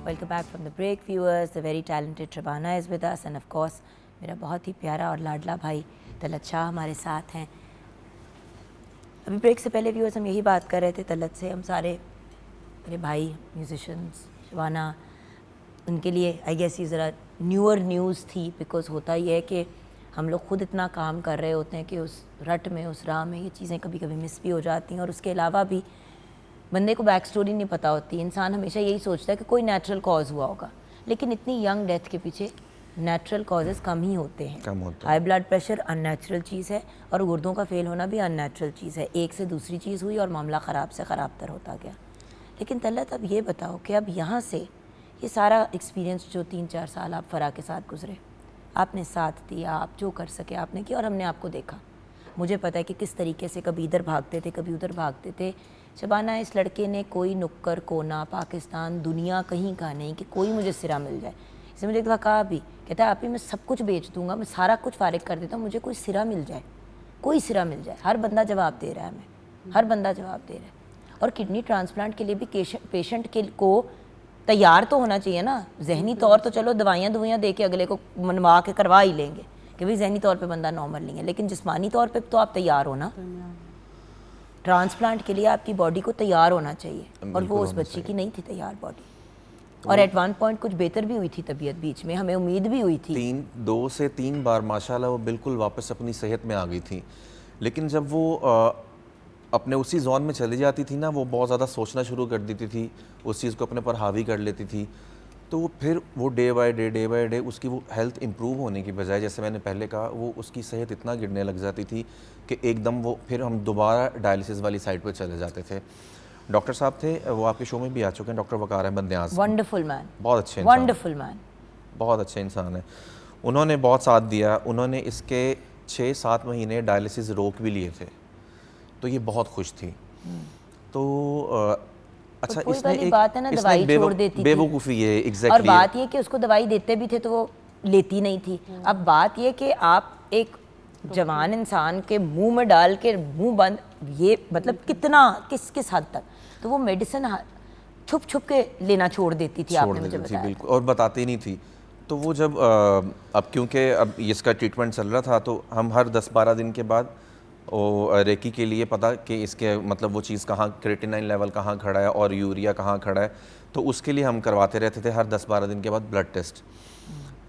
Welcome back from the break, viewers. The very talented Shabana is with us, and of course मेरा बहुत ही प्यारा और लाडला भाई तलत शाह हमारे साथ हैं। अभी ब्रेक से पहले व्यूअर्स हम यही बात कर रहे थे तलत से, हम सारे मेरे भाई म्यूजिशंस, शबाना, उनके लिए आई गेस ये ज़रा न्यूअर न्यूज़ थी, बिकॉज होता ही है कि हम लोग खुद इतना काम कर रहे होते हैं कि उस रट में, उस राह में ये चीज़ें कभी कभी मिस भी हो जाती हैं, और उसके अलावा भी बंदे को बैक स्टोरी नहीं पता होती। इंसान हमेशा यही सोचता है कि कोई नेचुरल कॉज हुआ होगा, लेकिन इतनी यंग डेथ के पीछे नेचुरल कॉजेज़ कम ही होते हैं। हाई ब्लड प्रेशर अननेचुरल चीज़ है, और गुर्दों का फेल होना भी अननेचुरल चीज़ है। एक से दूसरी चीज़ हुई और मामला ख़राब से ख़राब तर होता गया। लेकिन तलत, अब ये बताओ कि अब यहाँ से ये सारा एक्सपीरियंस जो 3-4 साल आप फ़रा के साथ गुजरे, आपने साथ दिया, आप जो कर सके आपने किया, और हमने आपको देखा। मुझे पता है कि किस तरीके से कभी इधर भागते थे, कभी उधर भागते थे। शबाना, इस लड़के ने कोई नुक्कर कोना, पाकिस्तान, दुनिया कहीं का नहीं कि कोई मुझे सिरा मिल जाए। इसने मुझे एक दफ़ा कहा भी, कहता है आप ही मैं सब कुछ बेच दूंगा, मैं सारा कुछ फारिग कर देता हूँ, मुझे कोई सिरा मिल जाए, कोई सिरा मिल जाए। हर बंदा जवाब दे रहा है, हमें हर बंदा जवाब दे रहा है। और किडनी ट्रांसप्लांट के लिए भी पेशेंट के को तैयार तो होना चाहिए ना। जहनी तौर तो चलो दवाइयाँ दे के अगले को मनवा के करवा ही लेंगे कि भाई जहनी तौर पे बंदा नॉर्मल नहीं है, लेकिन जिस्मानी तौर पे तो आप तैयार हो ना। ट्रांसप्लांट के लिए आपकी बॉडी को तैयार होना चाहिए, और वो उस बच्ची की नहीं थी तैयार बॉडी। और एट वन पॉइंट कुछ बेहतर भी हुई थी तबीयत, बीच में हमें उम्मीद भी हुई थी। 2 से 3 बार माशाल्लाह वो बिल्कुल वापस अपनी सेहत में आ गई थी। लेकिन जब वो अपने उसी जोन में चली जाती थी ना, वो बहुत ज़्यादा सोचना शुरू कर देती थी, उस चीज़ को अपने पर हावी कर लेती थी। तो फिर वो डे बाय डे उसकी वो हेल्थ इम्प्रूव होने की बजाय, जैसे मैंने पहले कहा, वो उसकी सेहत इतना गिरने लग जाती थी कि एकदम वो फिर हम दोबारा डायलिसिस वाली साइड पर चले जाते थे। डॉक्टर साहब थे, वो आपके शो में भी आ चुके हैं, डॉक्टर वकार अहमद न्याज, वंडरफुल मैन, बहुत अच्छे इंसान, वंडरफुल मैन, बहुत अच्छे इंसान है। उन्होंने बहुत साथ दिया, उन्होंने इसके 6-7 महीने डायलिसिस रोक भी लिए थे, तो ये बहुत खुश थी। तो अच्छा, कोई इसने वाली एक बात है ना, इसने दवाई एक छोड़ देती थी। बेवकूफ़ी है, और एग्जैक्टली। बात ये कि उसको दवाई देते भी थे तो वो लेती नहीं थी। अब बात ये कि आप एक जवान इंसान के मुंह में डाल के मुंह बंद, ये मतलब कितना किस हद तक, तो वो मेडिसिन छुप छुप के लेना छोड़ देती थी, आपने मुझे बताया। बिल्कुल, और बताती नहीं थी। तो वो जब अब क्योंकि अब इसका ट्रीटमेंट चल रहा था, तो हम हर 10-12 दिन के बाद वो रेकी के लिए पता कि इसके मतलब वो चीज़ कहाँ, क्रेटिनाइन लेवल कहाँ खड़ा है और यूरिया कहाँ खड़ा है, तो उसके लिए हम करवाते रहते थे हर 10-12 दिन के बाद ब्लड टेस्ट।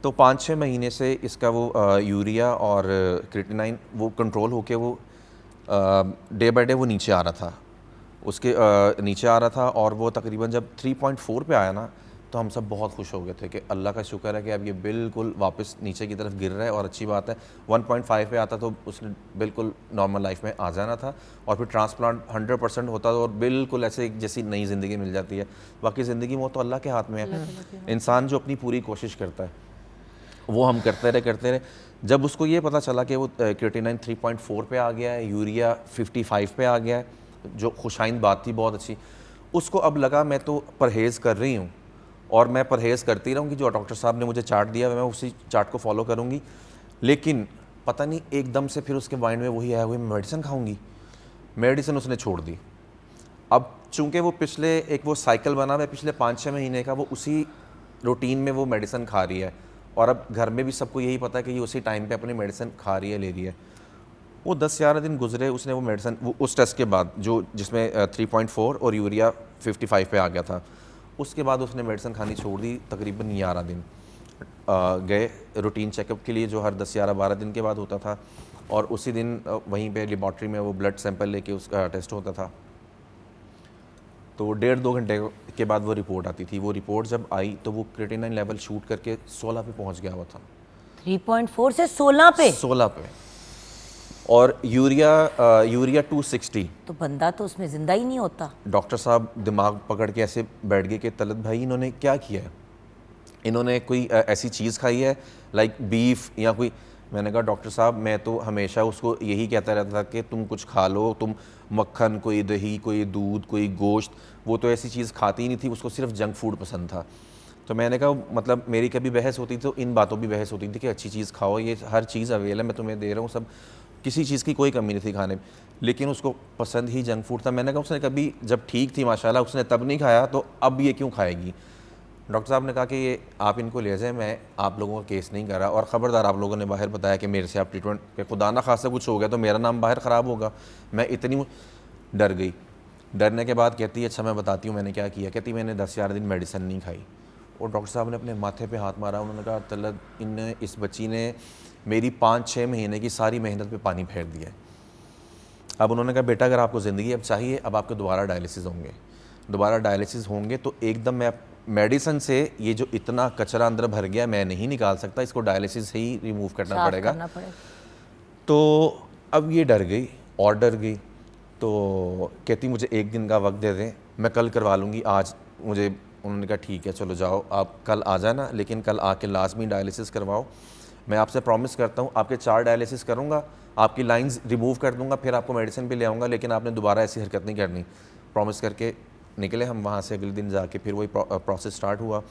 तो 5-6 महीने से इसका वो यूरिया और क्रेटिनाइन वो कंट्रोल होके वो डे बाय डे वो नीचे आ रहा था, उसके नीचे आ रहा था। और वो तकरीबन जब 3.4 पे आया ना, तो हम सब बहुत खुश हो गए थे कि अल्लाह का शुक्र है कि अब ये बिल्कुल वापस नीचे की तरफ गिर रहा है, और अच्छी बात है। 1.5 पे आता तो उसने बिल्कुल नॉर्मल लाइफ में आ जाना था, और फिर ट्रांसप्लांट 100% होता और बिल्कुल ऐसे जैसी नई ज़िंदगी मिल जाती है। बाकी ज़िंदगी वो तो अल्लाह के हाथ में है, इंसान जो अपनी पूरी कोशिश करता है वो हम करते रहे। जब उसको ये पता चला कि वो क्रेटिनाइन 3.4 पे आ गया है, यूरिया 55 पे आ गया है, जो खुशाइंद बात थी, बहुत अच्छी। उसको अब लगा मैं तो परहेज़ कर रही हूँ, और मैं परहेज़ करती रहूँगी, जो डॉक्टर साहब ने मुझे चार्ट दिया मैं उसी चार्ट को फॉलो करूँगी। लेकिन पता नहीं एकदम से फिर उसके माइंड में वही आया हुआ, मैं मेडिसिन खाऊँगी। मेडिसिन उसने छोड़ दी। अब चूँकि वो पिछले एक वो साइकिल बना हुआ है पिछले 5-6 महीने का, वो उसी रूटीन में वो मेडिसिन खा रही है, और अब घर में भी सबको यही पता है कि ये उसी टाइम पे अपनी मेडिसिन खा रही है, ले रही है। वो 10-11 दिन गुजरे, उसने वो मेडिसिन वो उस टेस्ट के बाद जो जिसमें 3.4 और यूरिया 55 पे आ गया था, उसके बाद उसने मेडिसिन खानी छोड़ दी। तकरीबन 11 दिन गए रूटीन चेकअप के लिए, जो हर 10-11-12 दिन के बाद होता था, और उसी दिन वहीं पे लेबॉर्ट्री में वो ब्लड सैंपल लेके उसका टेस्ट होता था। तो 1.5-2 घंटे के बाद वो रिपोर्ट आती थी। वो रिपोर्ट जब आई तो वो क्रेटिनाइन लेवल शूट करके 16 पे पहुंच गया हुआ था। 3.4 से 16 पे, 16 पे, और यूरिया 260। तो बंदा तो उसमें जिंदा ही नहीं होता। डॉक्टर साहब दिमाग पकड़ के ऐसे बैठ गए कि तलत भाई इन्होंने क्या किया है, इन्होंने कोई ऐसी चीज़ खाई है लाइक बीफ या कोई। मैंने कहा डॉक्टर साहब मैं तो हमेशा उसको यही कहता रहता था कि तुम कुछ खा लो, तुम मक्खन, कोई दही, कोई दूध, कोई गोश्त। वो तो ऐसी चीज़ खाती ही नहीं थी, उसको सिर्फ जंक फूड पसंद था। तो मैंने कहा मतलब मेरी कभी बहस होती तो इन बातों भी बहस होती थी कि अच्छी चीज़ खाओ, ये हर चीज़ अवेलेबल है, मैं तुम्हें दे रहा हूँ सब, किसी चीज़ की कोई कमी नहीं थी खाने में, लेकिन उसको पसंद ही जंक फूड था। मैंने कहा उसने कभी जब ठीक थी माशाल्लाह उसने तब नहीं खाया, तो अब ये क्यों खाएगी। डॉक्टर साहब ने कहा कि ये आप इनको ले जाएं, मैं आप लोगों का केस नहीं कर रहा, और ख़बरदार आप लोगों ने बाहर बताया कि मेरे से आप ट्रीटमेंट के खुदा ना खासा कुछ हो गया तो मेरा नाम बाहर ख़राब होगा। मैं इतनी डर गई। डरने के बाद कहती है अच्छा मैं बताती हूँ मैंने क्या किया। कहती मैंने 10-11 दिन मेडिसिन नहीं खाई, और डॉक्टर साहब ने अपने माथे पे हाथ मारा। उन्होंने कहा तलत इस बच्ची ने मेरी 5-6 महीने की सारी मेहनत पे पानी फेर दिया है। अब उन्होंने कहा बेटा अगर आपको ज़िंदगी अब चाहिए, अब आपके दोबारा डायलिसिस होंगे, दोबारा डायलिसिस होंगे, तो एकदम मैं मेडिसिन से ये जो इतना कचरा अंदर भर गया मैं नहीं निकाल सकता, इसको डायलिसिस से ही रिमूव करना पड़ेगा। तो अब ये डर गई और डर गई, तो कहती मुझे 1 दिन का वक्त दे दें, मैं कल करवा लूँगी। आज मुझे उन्होंने कहा ठीक है चलो जाओ, आप कल आ जाना, लेकिन कल आके लाजमी डायलिसिस करवाओ। मैं आपसे प्रॉमिस करता हूँ आपके 4 डायलिसिस करूँगा, आपकी लाइंस रिमूव कर दूँगा, फिर आपको मेडिसिन पे ले आऊँगा, लेकिन आपने दोबारा ऐसी हरकत नहीं करनी। प्रॉमिस करके निकले हम वहाँ से। अगले दिन जाके फिर वही प्रोसेस स्टार्ट हुआ।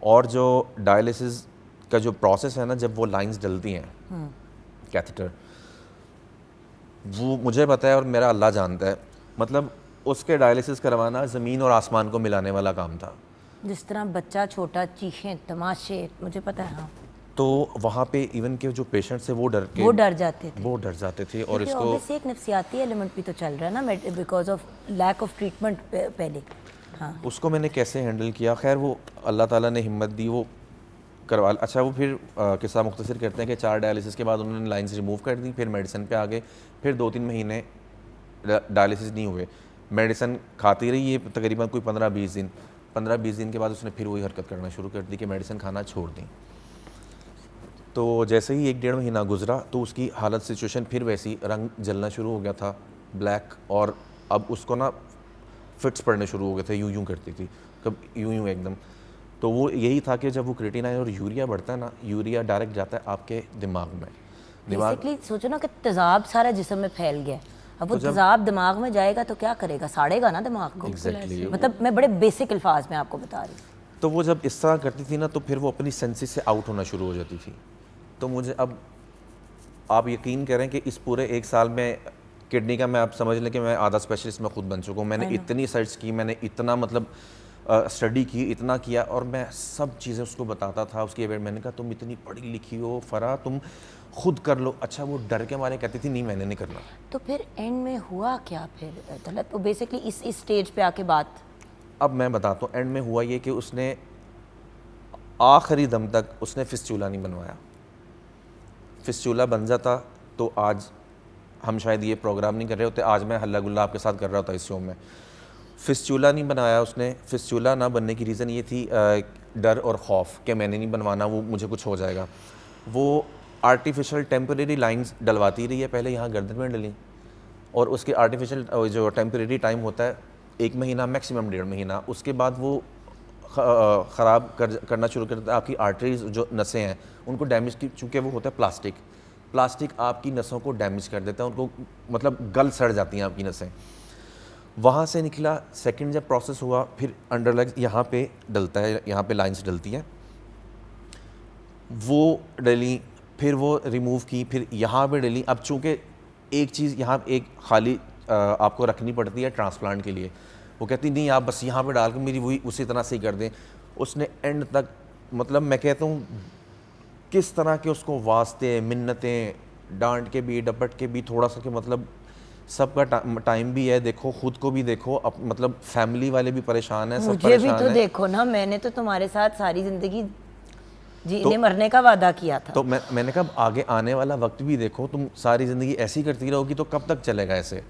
और जो डायलिसिस का जो प्रोसेस है ना, जब वो लाइंस डलती हैं कैथेटर, वो मुझे पता है और मेरा अल्लाह जानता है, मतलब उसके डायलिसिस करवाना ज़मीन और आसमान को मिलाने वाला काम था। जिस तरह बच्चा छोटा चीखें तमाशे, मुझे पता है। हाँ, तो वहाँ पे इवन के जो पेशेंट्स थे वो डर जाते थे और इसको ऑब्वियसली एक नफ्सियाती एलिमेंट भी तो चल रहा है ना, because of lack of treatment पहले। हाँ, उसको मैंने कैसे हैंडल किया, खैर वो अल्लाह ताला ने हिम्मत दी, वो करवा। अच्छा वो फिर किस्सा मुख्तसर करते हैं कि 4 डायलिसिस के बाद उन्होंने लाइंस रिमूव कर दी, फिर मेडिसिन पे आ गए, फिर 2-3 महीने डायलिसिस नहीं हुए, मेडिसिन खाती रही ये तकरीबन कोई 15-20 दिन। 15-20 दिन के बाद उसने फिर वही हरकत करना शुरू कर दी कि मेडिसिन खाना छोड़ दी। तो जैसे ही 1-1.5 महीना गुजरा तो उसकी हालत सिचुएशन फिर वैसी, रंग जलना शुरू हो गया था ब्लैक, और अब उसको ना फिट्स पड़ने शुरू हो गए थे, यूं करती थी, कब यूं एकदम। तो वो यही था कि जब वो क्रिएटिनाइन और यूरिया बढ़ता है ना, यूरिया डायरेक्ट जाता है आपके दिमाग में। बेसिकली सोचो ना कि तेजाब सारा जिस्म में फैल गया, अब वो तेजाब दिमाग में जाएगा तो क्या करेगा, साड़ेगा ना दिमाग को। Exactly. मतलब मैं बड़े बेसिक अल्फाज में आपको बता रही हूँ। तो वो जब इस तरह करती थी ना, तो फिर वो अपनी सेंसेस से आउट होना शुरू हो जाती थी। तो मुझे अब आप यकीन करें कि इस पूरे 1 साल में किडनी का मैं आप समझ लें कि मैं आधा स्पेशलिस्ट मैं खुद बन चुका हूँ। मैंने इतनी सर्च की, मैंने इतना मतलब स्टडी की, इतना किया, और मैं सब चीज़ें उसको बताता था उसकी। मैंने कहा तुम इतनी पढ़ी लिखी हो फरा, तुम खुद कर लो। अच्छा, वो डर के मारे कहती थी नहीं मैंने नहीं करना। तो फिर एंड में हुआ क्या फिर तलत? तो बेसिकली इस स्टेज पे आके बात, अब मैं बताता हूँ, एंड में हुआ ये कि उसने आखिरी दम तक उसने फिस्चूला नहीं बनवाया। फिस्चूला बन जाता तो आज हम शायद ये प्रोग्राम नहीं कर रहे होते, आज मैं हल्ला गुल्ला आपके साथ कर रहा होता इस शो में। फिस्चूला नहीं बनाया उसने। फिस्चूला ना बनने की रीज़न ये थी डर और खौफ कि मैंने नहीं बनवाना, वो मुझे कुछ हो जाएगा। वो आर्टिफिशियल टेम्परेरी लाइंस डलवाती रही है, पहले यहाँ गर्दन में डली, और उसके आर्टिफिशियल जो टेम्परेरी टाइम होता है 1 महीना मैक्सिमम 1.5 महीना, उसके बाद वो ख़राब करना शुरू कर देता है आपकी आर्टरीज, जो नसें हैं उनको डैमेज की, चूँकि वो होता है प्लास्टिक आपकी नसों को डैमेज कर देता है, उनको मतलब गल सड़ जाती हैं आपकी नसें। वहाँ से निकला। सेकंड जब प्रोसेस हुआ, फिर अंडरलेग्स यहाँ पे डलता है, यहाँ पे लाइंस डलती हैं, वो डली, फिर वो रिमूव की, फिर यहाँ पे डली। अब चूँकि एक चीज़ यहाँ एक खाली आपको रखनी पड़ती है ट्रांसप्लांट के लिए, वो कहती नहीं आप बस यहाँ पे डाल के मेरी वही उसी तरह से ही कर दें। उसने एंड तक, मतलब मैं कहता हूँ किस तरह के उसको वास्ते मिन्नतें, डांट के भी डपट के भी, थोड़ा सा कि मतलब सबका टाइम भी है, देखो खुद को भी देखो, मतलब फैमिली वाले भी परेशान हैं, सब मुझे परेशान भी तो हैं। देखो ना, मैंने तो तुम्हारे साथ सारी जिंदगी जीने मरने का वादा किया था। तो मैंने कहा आगे आने वाला वक्त भी देखो, तुम सारी ज़िंदगी ऐसी करती रहोगी तो कब तक चलेगा ऐसे।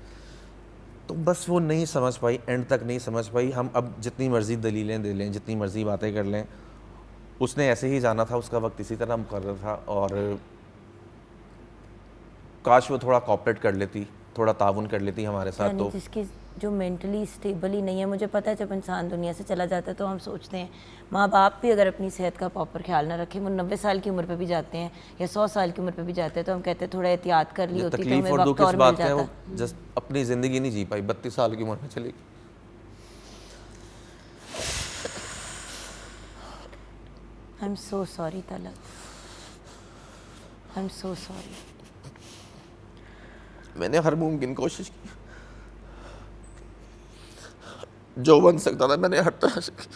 तो बस वो नहीं समझ पाई, एंड तक नहीं समझ पाई। हम अब जितनी मर्ज़ी दलीलें दे लें, जितनी मर्ज़ी बातें कर लें, उसने ऐसे ही जाना था, उसका वक्त इसी तरह मुकर्रर था। और काश वो थोड़ा कॉपरेट कर लेती, थोड़ा ताउन कर लेती हमारे साथ। तो जिसकी जो मेंटली स्टेबल ही नहीं है, मुझे पता है जब इंसान दुनिया से चला जाता है तो हम सोचते हैं, माँ बाप भी अगर अपनी सेहत का प्रॉपर ख्याल ना रखें, वो 90 साल की उम्र पे भी जाते हैं या 100 साल की उम्र पे भी जाते हैं, तो हम कहते हैं थोड़ा एहतियात कर ली होती तो हमें वक्त और मिल जाता। वो जस्ट अपनी ज़िंदगी नहीं जी पाई, 32 साल की उम्र में चली गई। आई am so sorry Talat, I am so sorry. मैंने हर मुमकिन कोशिश की, जो बन सकता था मैंने हर तरह से की।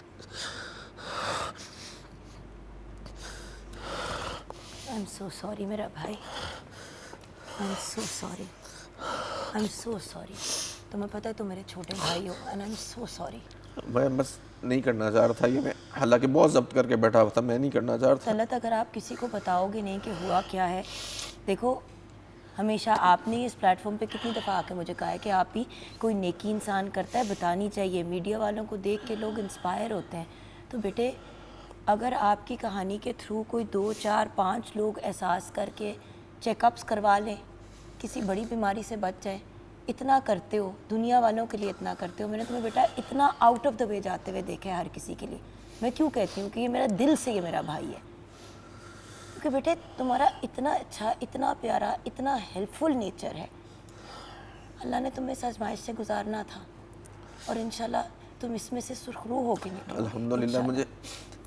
आई एम सो सॉरी मेरा भाई, आई am so sorry, I am so sorry. तुम्हें पता है तुम मेरे छोटे भाई हो, and I am so sorry. मैं बस नहीं करना चाह रहा था ये, मैं हालांकि बहुत जब्त करके बैठा हुआ था, मैं नहीं करना चाह रहा था। तलत अगर आप किसी को बताओगे नहीं कि हुआ क्या है, देखो हमेशा आपने इस प्लेटफॉर्म पे कितनी दफ़ा आके मुझे कहा है कि आप ही कोई नेकी इंसान करता है, बतानी चाहिए, मीडिया वालों को देख के लोग इंस्पायर होते हैं। तो बेटे अगर आपकी कहानी के थ्रू कोई 2, 4, 5 लोग एहसास करके चेकअप्स करवा लें, किसी बड़ी बीमारी से बच जाए, इतना करते हो, दुनिया वालों के लिए इतना करते हो। मैंने तुम्हें बेटा इतना आउट ऑफ द वे जाते हुए देखा है हर किसी के लिए। मैं क्यों कहती हूँ कि ये मेरा दिल से ये मेरा भाई है, क्योंकि बेटे तुम्हारा इतना अच्छा, इतना प्यारा, इतना हेल्पफुल नेचर है। अल्लाह ने तुम्हें इस आजमाइश से गुजारना था और इंशाल्लाह तुम इसमें से सुरखरू होके निकलोगे। अल्हम्दुलिल्लाह मुझे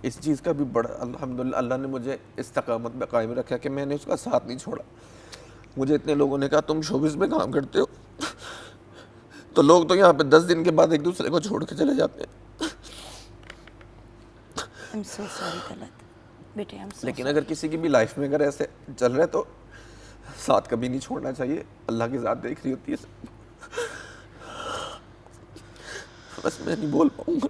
इस चीज़ का भी बड़ा अल्हम्दुलिल्लाह, अल्लाह ने मुझे इस्तकामत में कायम रखा कि मैंने उसका साथ नहीं छोड़ा। मुझे इतने लोगों ने कहा तुम शोबिस में काम करते हो, तो लोग तो यहाँ पे 10 दिन के बाद एक दूसरे को छोड़ के चले जाते हैं। आई एम सो सॉरी तलत बेटे, आई एम सो। लेकिन अगर किसी की भी लाइफ में अगर ऐसे चल रहा है तो साथ कभी नहीं छोड़ना चाहिए, अल्लाह की ज़ात देख रही होती है। बस मैं नहीं बोल पाऊँगा।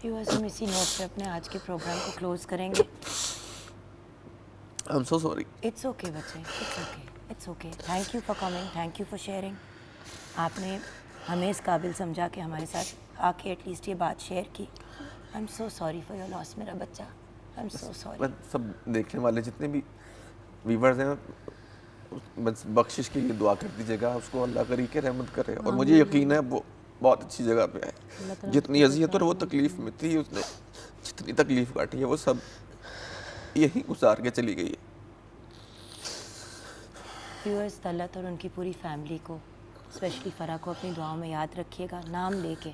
व्यूअर्स, हम इसी नोट पे अपने आज के प्रोग्राम को क्लोज करेंगे। I am so sorry. It's okay बच्चे, it's okay, it's okay. Thank you for coming, thank you for sharing. आपने हमें इस काबिल समझा कि हमारे साथ आके एटलीस्ट ये बात शेयर की। आई am so sorry for your loss मेरा बच्चा, आई एम सो सॉरी। सब देखने वाले जितने भी व्यूवर्स हैं, बस बख्शिश के लिए दुआ कर दीजिएगा, उसको अल्लाह करी के रहमत करे। और मुझे यकीन है वो बहुत अच्छी जगह पे है। जितनी अजियत और वो तकलीफ़ में थी, उसने जितनी तकलीफ़ काटी है वो सब यही गुजार के चली गई है। व्यूअर्स, तलत और उनकी पूरी फैमिली को, स्पेशली फ़रा को अपनी दुआओं में याद रखिएगा। नाम लेके,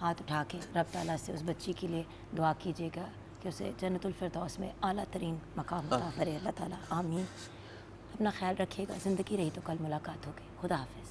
हाथ उठा के रब ताला से उस बच्ची के लिए दुआ कीजिएगा कि उसे जन्नतुल फिरदौस में आला तरीन मकाम अता करे अल्लाह ताला। आमीन। अपना ख्याल रखिएगा। ज़िंदगी रही तो कल मुलाकात होगी। खुदा हाफिज़।